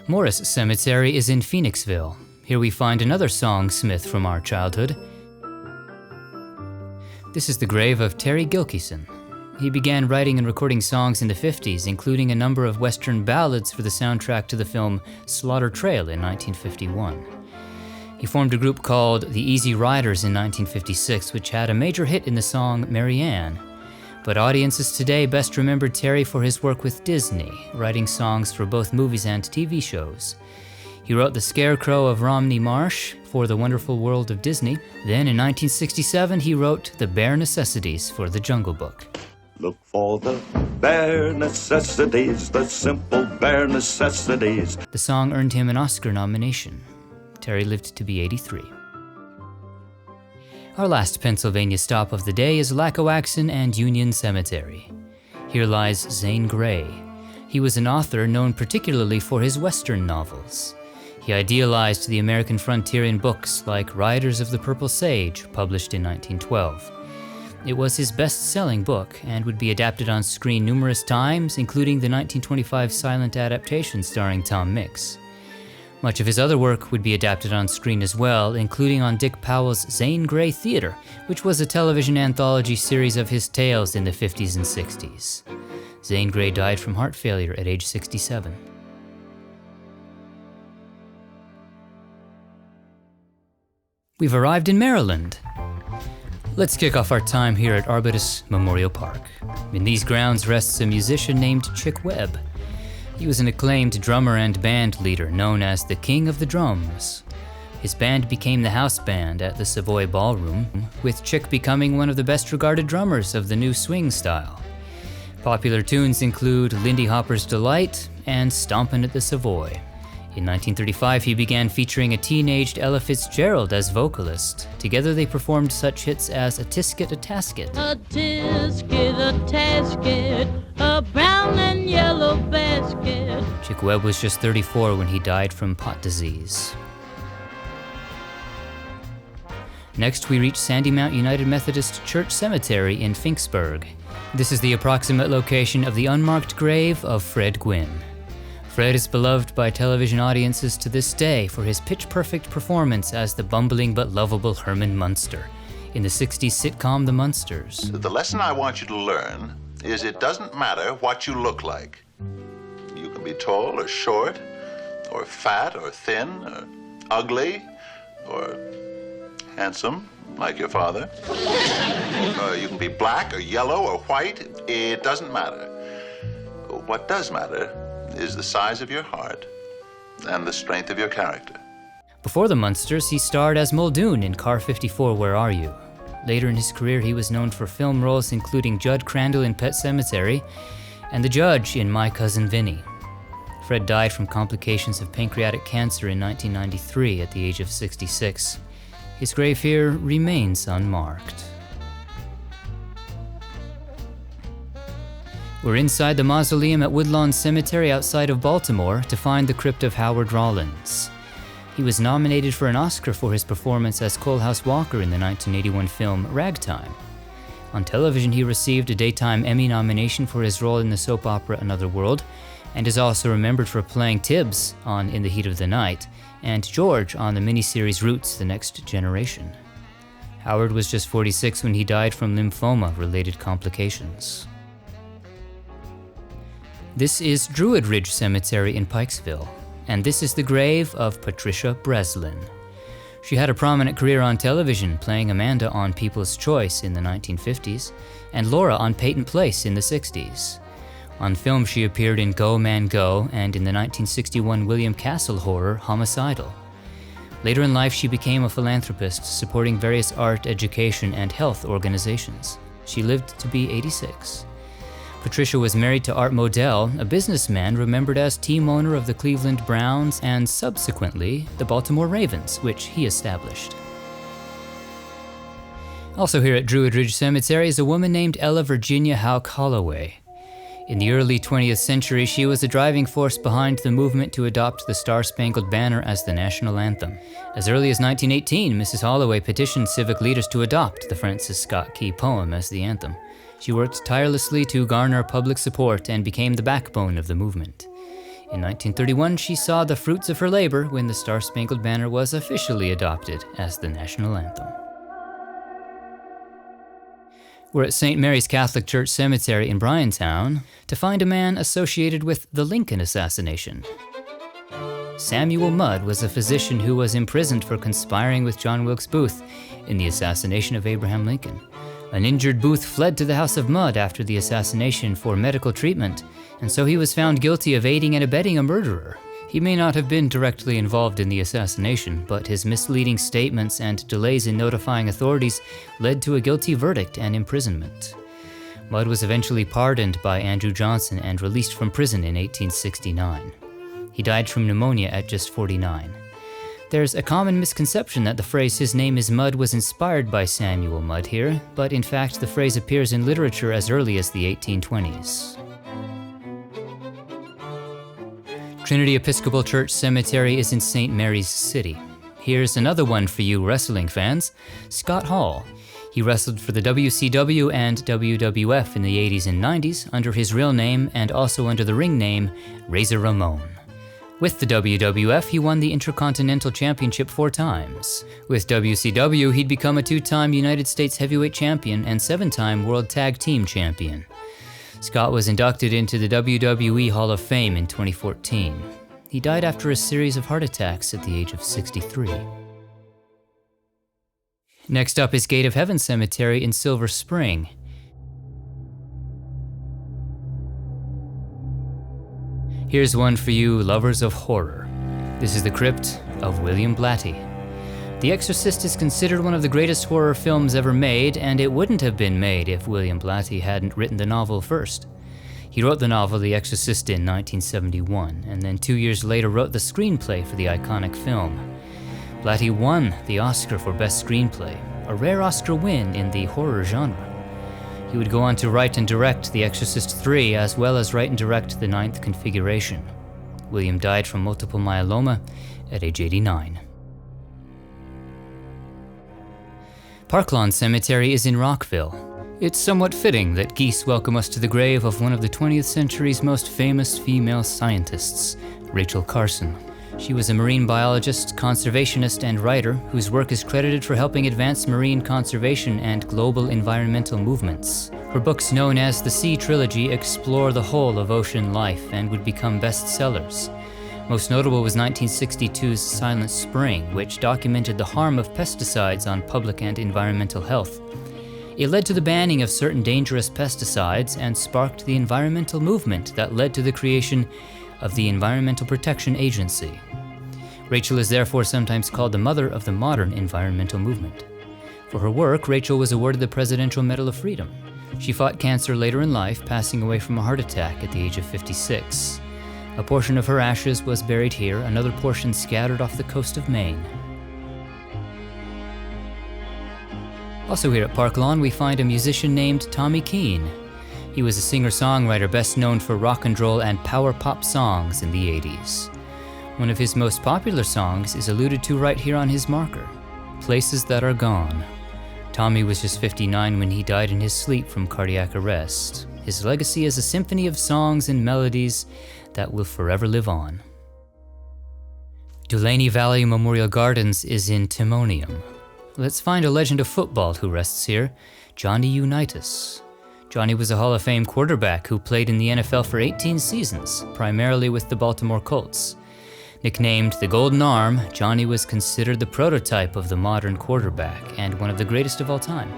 Morris Cemetery is in Phoenixville. Here we find another songsmith from our childhood. This is the grave of Terry Gilkyson. He began writing and recording songs in the 50s, including a number of Western ballads for the soundtrack to the film Slaughter Trail in 1951. He formed a group called the Easy Riders in 1956, which had a major hit in the song Mary Ann. But audiences today best remember Terry for his work with Disney, writing songs for both movies and TV shows. He wrote The Scarecrow of Romney Marsh for The Wonderful World of Disney. Then in 1967, he wrote The Bare Necessities for The Jungle Book. Look for the bare necessities, the simple bare necessities. The song earned him an Oscar nomination. Terry lived to be 83. Our last Pennsylvania stop of the day is Lackawaxen and Union Cemetery. Here lies Zane Grey. He was an author known particularly for his Western novels. He idealized the American frontier in books like Riders of the Purple Sage, published in 1912. It was his best-selling book and would be adapted on screen numerous times, including the 1925 silent adaptation starring Tom Mix. Much of his other work would be adapted on screen as well, including on Dick Powell's Zane Grey Theater, which was a television anthology series of his tales in the 50s and 60s. Zane Grey died from heart failure at age 67. We've arrived in Maryland. Let's kick off our time here at Arbutus Memorial Park. In these grounds rests a musician named Chick Webb. He was an acclaimed drummer and band leader known as the King of the Drums. His band became the house band at the Savoy Ballroom, with Chick becoming one of the best regarded drummers of the new swing style. Popular tunes include Lindy Hopper's Delight and Stompin' at the Savoy. In 1935, he began featuring a teenaged Ella Fitzgerald as vocalist. Together they performed such hits as A Tisket, a Tasket. A tisket, a tasket, a brown and yellow basket. Chick Webb was just 34 when he died from pot disease. Next, we reach Sandy Mount United Methodist Church Cemetery in Finksburg. This is the approximate location of the unmarked grave of Fred Gwynne. Fred is beloved by television audiences to this day for his pitch-perfect performance as the bumbling but lovable Herman Munster in the 60s sitcom The Munsters. The lesson I want you to learn is it doesn't matter what you look like. You can be tall or short, or fat or thin, or ugly, or handsome, like your father. You can be black or yellow or white. It doesn't matter. What does matter is the size of your heart and the strength of your character. Before The Munsters, he starred as Muldoon in Car 54, Where Are You? Later in his career, he was known for film roles including Judd Crandall in Pet Sematary and the Judge in My Cousin Vinny. Fred died from complications of pancreatic cancer in 1993 at the age of 66. His grave here remains unmarked. We're inside the mausoleum at Woodlawn Cemetery outside of Baltimore to find the crypt of Howard Rollins. He was nominated for an Oscar for his performance as Coalhouse Walker in the 1981 film Ragtime. On television, he received a Daytime Emmy nomination for his role in the soap opera Another World, and is also remembered for playing Tibbs on In the Heat of the Night, and George on the miniseries Roots: The Next Generation. Howard was just 46 when he died from lymphoma-related complications. This is Druid Ridge Cemetery in Pikesville, and this is the grave of Patricia Breslin. She had a prominent career on television, playing Amanda on People's Choice in the 1950s, and Laura on Peyton Place in the 60s. On film, she appeared in Go Man Go and in the 1961 William Castle horror Homicidal. Later in life, she became a philanthropist, supporting various art, education, and health organizations. She lived to be 86. Patricia was married to Art Modell, a businessman remembered as team owner of the Cleveland Browns and subsequently the Baltimore Ravens, which he established. Also here at Druid Ridge Cemetery is a woman named Ella Virginia Houck Holloway. In the early 20th century, she was a driving force behind the movement to adopt the Star-Spangled Banner as the national anthem. As early as 1918, Mrs. Holloway petitioned civic leaders to adopt the Francis Scott Key poem as the anthem. She worked tirelessly to garner public support and became the backbone of the movement. In 1931, she saw the fruits of her labor when the Star-Spangled Banner was officially adopted as the national anthem. We're at St. Mary's Catholic Church Cemetery in Bryantown to find a man associated with the Lincoln assassination. Samuel Mudd was a physician who was imprisoned for conspiring with John Wilkes Booth in the assassination of Abraham Lincoln. An injured Booth fled to the house of Mudd after the assassination for medical treatment, and so he was found guilty of aiding and abetting a murderer. He may not have been directly involved in the assassination, but his misleading statements and delays in notifying authorities led to a guilty verdict and imprisonment. Mudd was eventually pardoned by Andrew Johnson and released from prison in 1869. He died from pneumonia at just 49. There's a common misconception that the phrase "his name is Mudd" was inspired by Samuel Mudd here, but in fact the phrase appears in literature as early as the 1820s. Trinity Episcopal Church Cemetery is in St. Mary's City. Here's another one for you wrestling fans, Scott Hall. He wrestled for the WCW and WWF in the 80s and 90s under his real name and also under the ring name Razor Ramon. With the WWF, he won the Intercontinental Championship 4 times. With WCW, he'd become a 2-time United States Heavyweight Champion and 7-time World Tag Team Champion. Scott was inducted into the WWE Hall of Fame in 2014. He died after a series of heart attacks at the age of 63. Next up is Gate of Heaven Cemetery in Silver Spring. Here's one for you lovers of horror. This is the crypt of William Blatty. The Exorcist is considered one of the greatest horror films ever made, and it wouldn't have been made if William Blatty hadn't written the novel first. He wrote the novel The Exorcist in 1971, and then 2 years later wrote the screenplay for the iconic film. Blatty won the Oscar for Best Screenplay, a rare Oscar win in the horror genre. He would go on to write and direct The Exorcist 3, as well as write and direct The Ninth Configuration. William died from multiple myeloma at age 89. Parklawn Cemetery is in Rockville. It's somewhat fitting that geese welcome us to the grave of one of the 20th century's most famous female scientists, Rachel Carson. She was a marine biologist, conservationist, and writer whose work is credited for helping advance marine conservation and global environmental movements. Her books, known as the Sea Trilogy, explore the whole of ocean life and would become bestsellers. Most notable was 1962's Silent Spring, which documented the harm of pesticides on public and environmental health. It led to the banning of certain dangerous pesticides and sparked the environmental movement that led to the creation of the Environmental Protection Agency. Rachel is therefore sometimes called the mother of the modern environmental movement. For her work, Rachel was awarded the Presidential Medal of Freedom. She fought cancer later in life, passing away from a heart attack at the age of 56. A portion of her ashes was buried here, another portion scattered off the coast of Maine. Also here at Parklawn, we find a musician named Tommy Keene. He was a singer-songwriter best known for rock and roll and power pop songs in the 80s. One of his most popular songs is alluded to right here on his marker, Places That Are Gone. Tommy was just 59 when he died in his sleep from cardiac arrest. His legacy is a symphony of songs and melodies that will forever live on. Dulaney Valley Memorial Gardens is in Timonium. Let's find a legend of football who rests here, Johnny Unitas. Johnny was a Hall of Fame quarterback who played in the NFL for 18 seasons, primarily with the Baltimore Colts. Nicknamed the Golden Arm, Johnny was considered the prototype of the modern quarterback and one of the greatest of all time.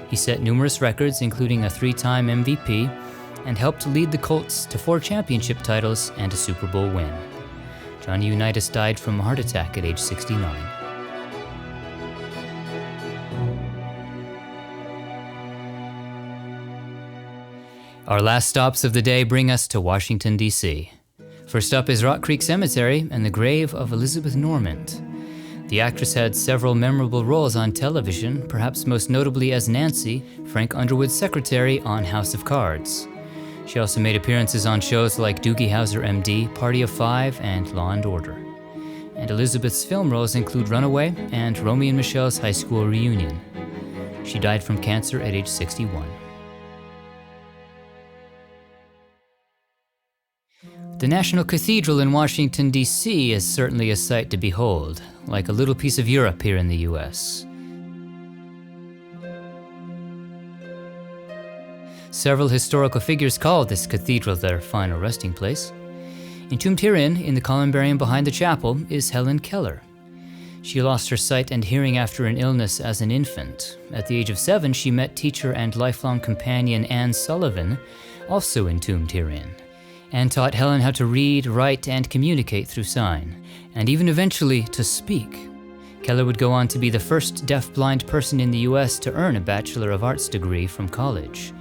He set numerous records, including a 3-time MVP, and helped lead the Colts to 4 championship titles and a Super Bowl win. Johnny Unitas died from a heart attack at age 69. Our last stops of the day bring us to Washington, D.C. First up is Rock Creek Cemetery and the grave of Elizabeth Normand. The actress had several memorable roles on television, perhaps most notably as Nancy, Frank Underwood's secretary on House of Cards. She also made appearances on shows like Doogie Howser MD, Party of Five, and Law and Order. And Elizabeth's film roles include Runaway and Romy and Michelle's High School Reunion. She died from cancer at age 61. The National Cathedral in Washington, D.C. is certainly a sight to behold, like a little piece of Europe here in the U.S. Several historical figures call this cathedral their final resting place. Entombed herein, in the columbarium behind the chapel, is Helen Keller. She lost her sight and hearing after an illness as an infant. At the age of 7, she met teacher and lifelong companion Anne Sullivan, also entombed herein. Anne taught Helen how to read, write, and communicate through sign, and even eventually to speak. Keller would go on to be the first deaf-blind person in the U.S. to earn a Bachelor of Arts degree from college.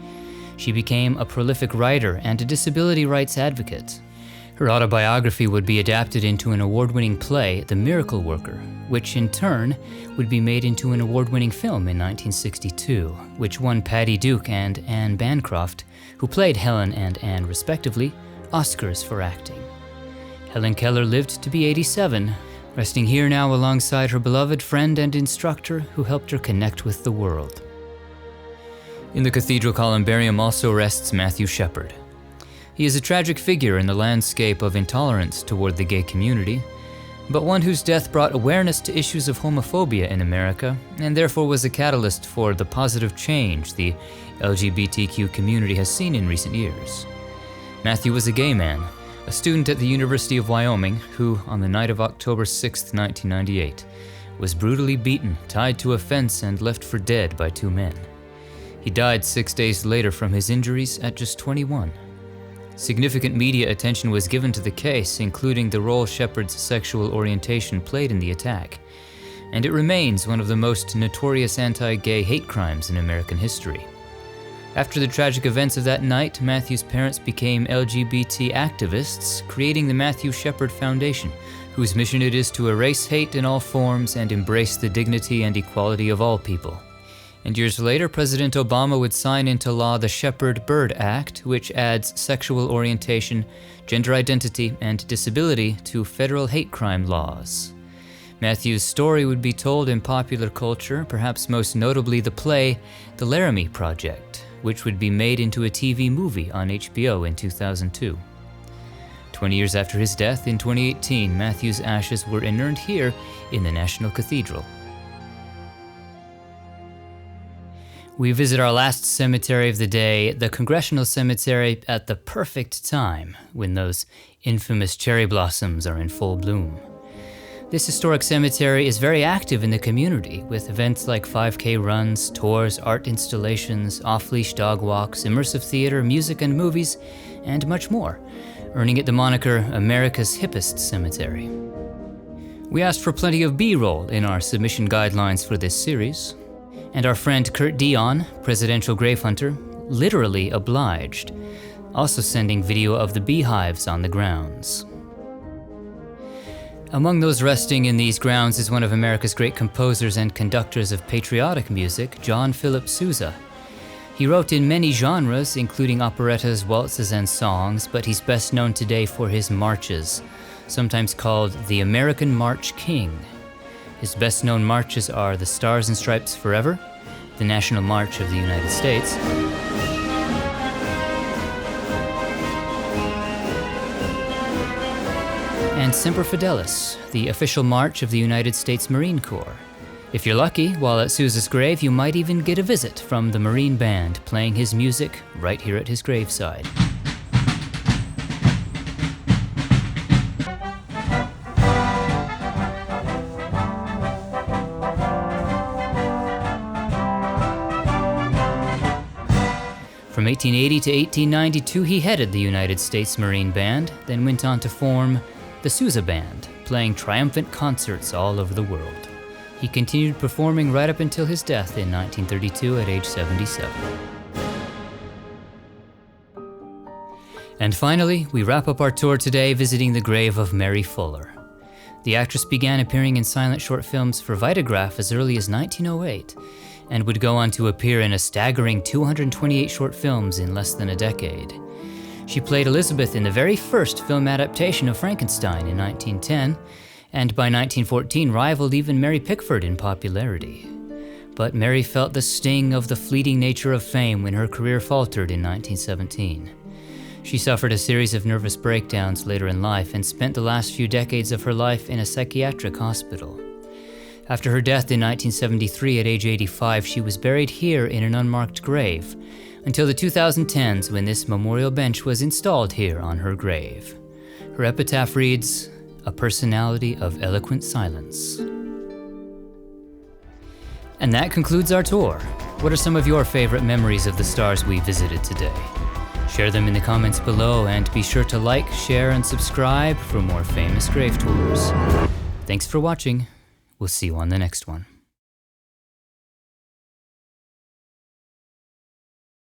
She became a prolific writer and a disability rights advocate. Her autobiography would be adapted into an award-winning play, The Miracle Worker, which in turn would be made into an award-winning film in 1962, which won Patty Duke and Anne Bancroft, who played Helen and Anne respectively, Oscars for acting. Helen Keller lived to be 87, resting here now alongside her beloved friend and instructor who helped her connect with the world. In the cathedral columbarium also rests Matthew Shepard. He is a tragic figure in the landscape of intolerance toward the gay community, but one whose death brought awareness to issues of homophobia in America, and therefore was a catalyst for the positive change the LGBTQ community has seen in recent years. Matthew was a gay man, a student at the University of Wyoming who, on the night of October 6, 1998, was brutally beaten, tied to a fence, and left for dead by 2 men. He died 6 days later from his injuries at just 21. Significant media attention was given to the case, including the role Shepard's sexual orientation played in the attack, and it remains one of the most notorious anti-gay hate crimes in American history. After the tragic events of that night, Matthew's parents became LGBT activists, creating the Matthew Shepard Foundation, whose mission it is to erase hate in all forms and embrace the dignity and equality of all people. And years later, President Obama would sign into law the Shepard-Byrd Act, which adds sexual orientation, gender identity, and disability to federal hate crime laws. Matthew's story would be told in popular culture, perhaps most notably the play The Laramie Project, which would be made into a TV movie on HBO in 2002. 20 years after his death, in 2018, Matthew's ashes were inurned here in the National Cathedral. We visit our last cemetery of the day, the Congressional Cemetery, at the perfect time, when those infamous cherry blossoms are in full bloom. This historic cemetery is very active in the community, with events like 5K runs, tours, art installations, off-leash dog walks, immersive theater, music and movies, and much more, earning it the moniker America's Hippest Cemetery. We asked for plenty of B-roll in our submission guidelines for this series, and our friend Kurt Dion, presidential grave hunter, literally obliged, also sending video of the beehives on the grounds. Among those resting in these grounds is one of America's great composers and conductors of patriotic music, John Philip Sousa. He wrote in many genres, including operettas, waltzes, and songs, but he's best known today for his marches, sometimes called the American March King. His best-known marches are the Stars and Stripes Forever, the National March of the United States, and Semper Fidelis, the official march of the United States Marine Corps. If you're lucky, while at Sousa's grave, you might even get a visit from the Marine Band playing his music right here at his graveside. From 1880 to 1892, he headed the United States Marine Band, then went on to form the Sousa Band, playing triumphant concerts all over the world. He continued performing right up until his death in 1932 at age 77. And finally, we wrap up our tour today visiting the grave of Mary Fuller. The actress began appearing in silent short films for Vitagraph as early as 1908, and would go on to appear in a staggering 228 short films in less than a decade. She played Elizabeth in the very first film adaptation of Frankenstein in 1910, and by 1914 rivaled even Mary Pickford in popularity. But Mary felt the sting of the fleeting nature of fame when her career faltered in 1917. She suffered a series of nervous breakdowns later in life and spent the last few decades of her life in a psychiatric hospital. After her death in 1973 at age 85, she was buried here in an unmarked grave, until the 2010s when this memorial bench was installed here on her grave. Her epitaph reads, "A personality of eloquent silence." And that concludes our tour. What are some of your favorite memories of the stars we visited today? Share them in the comments below, and be sure to like, share, and subscribe for more famous grave tours. Thanks for watching. We'll see you on the next one.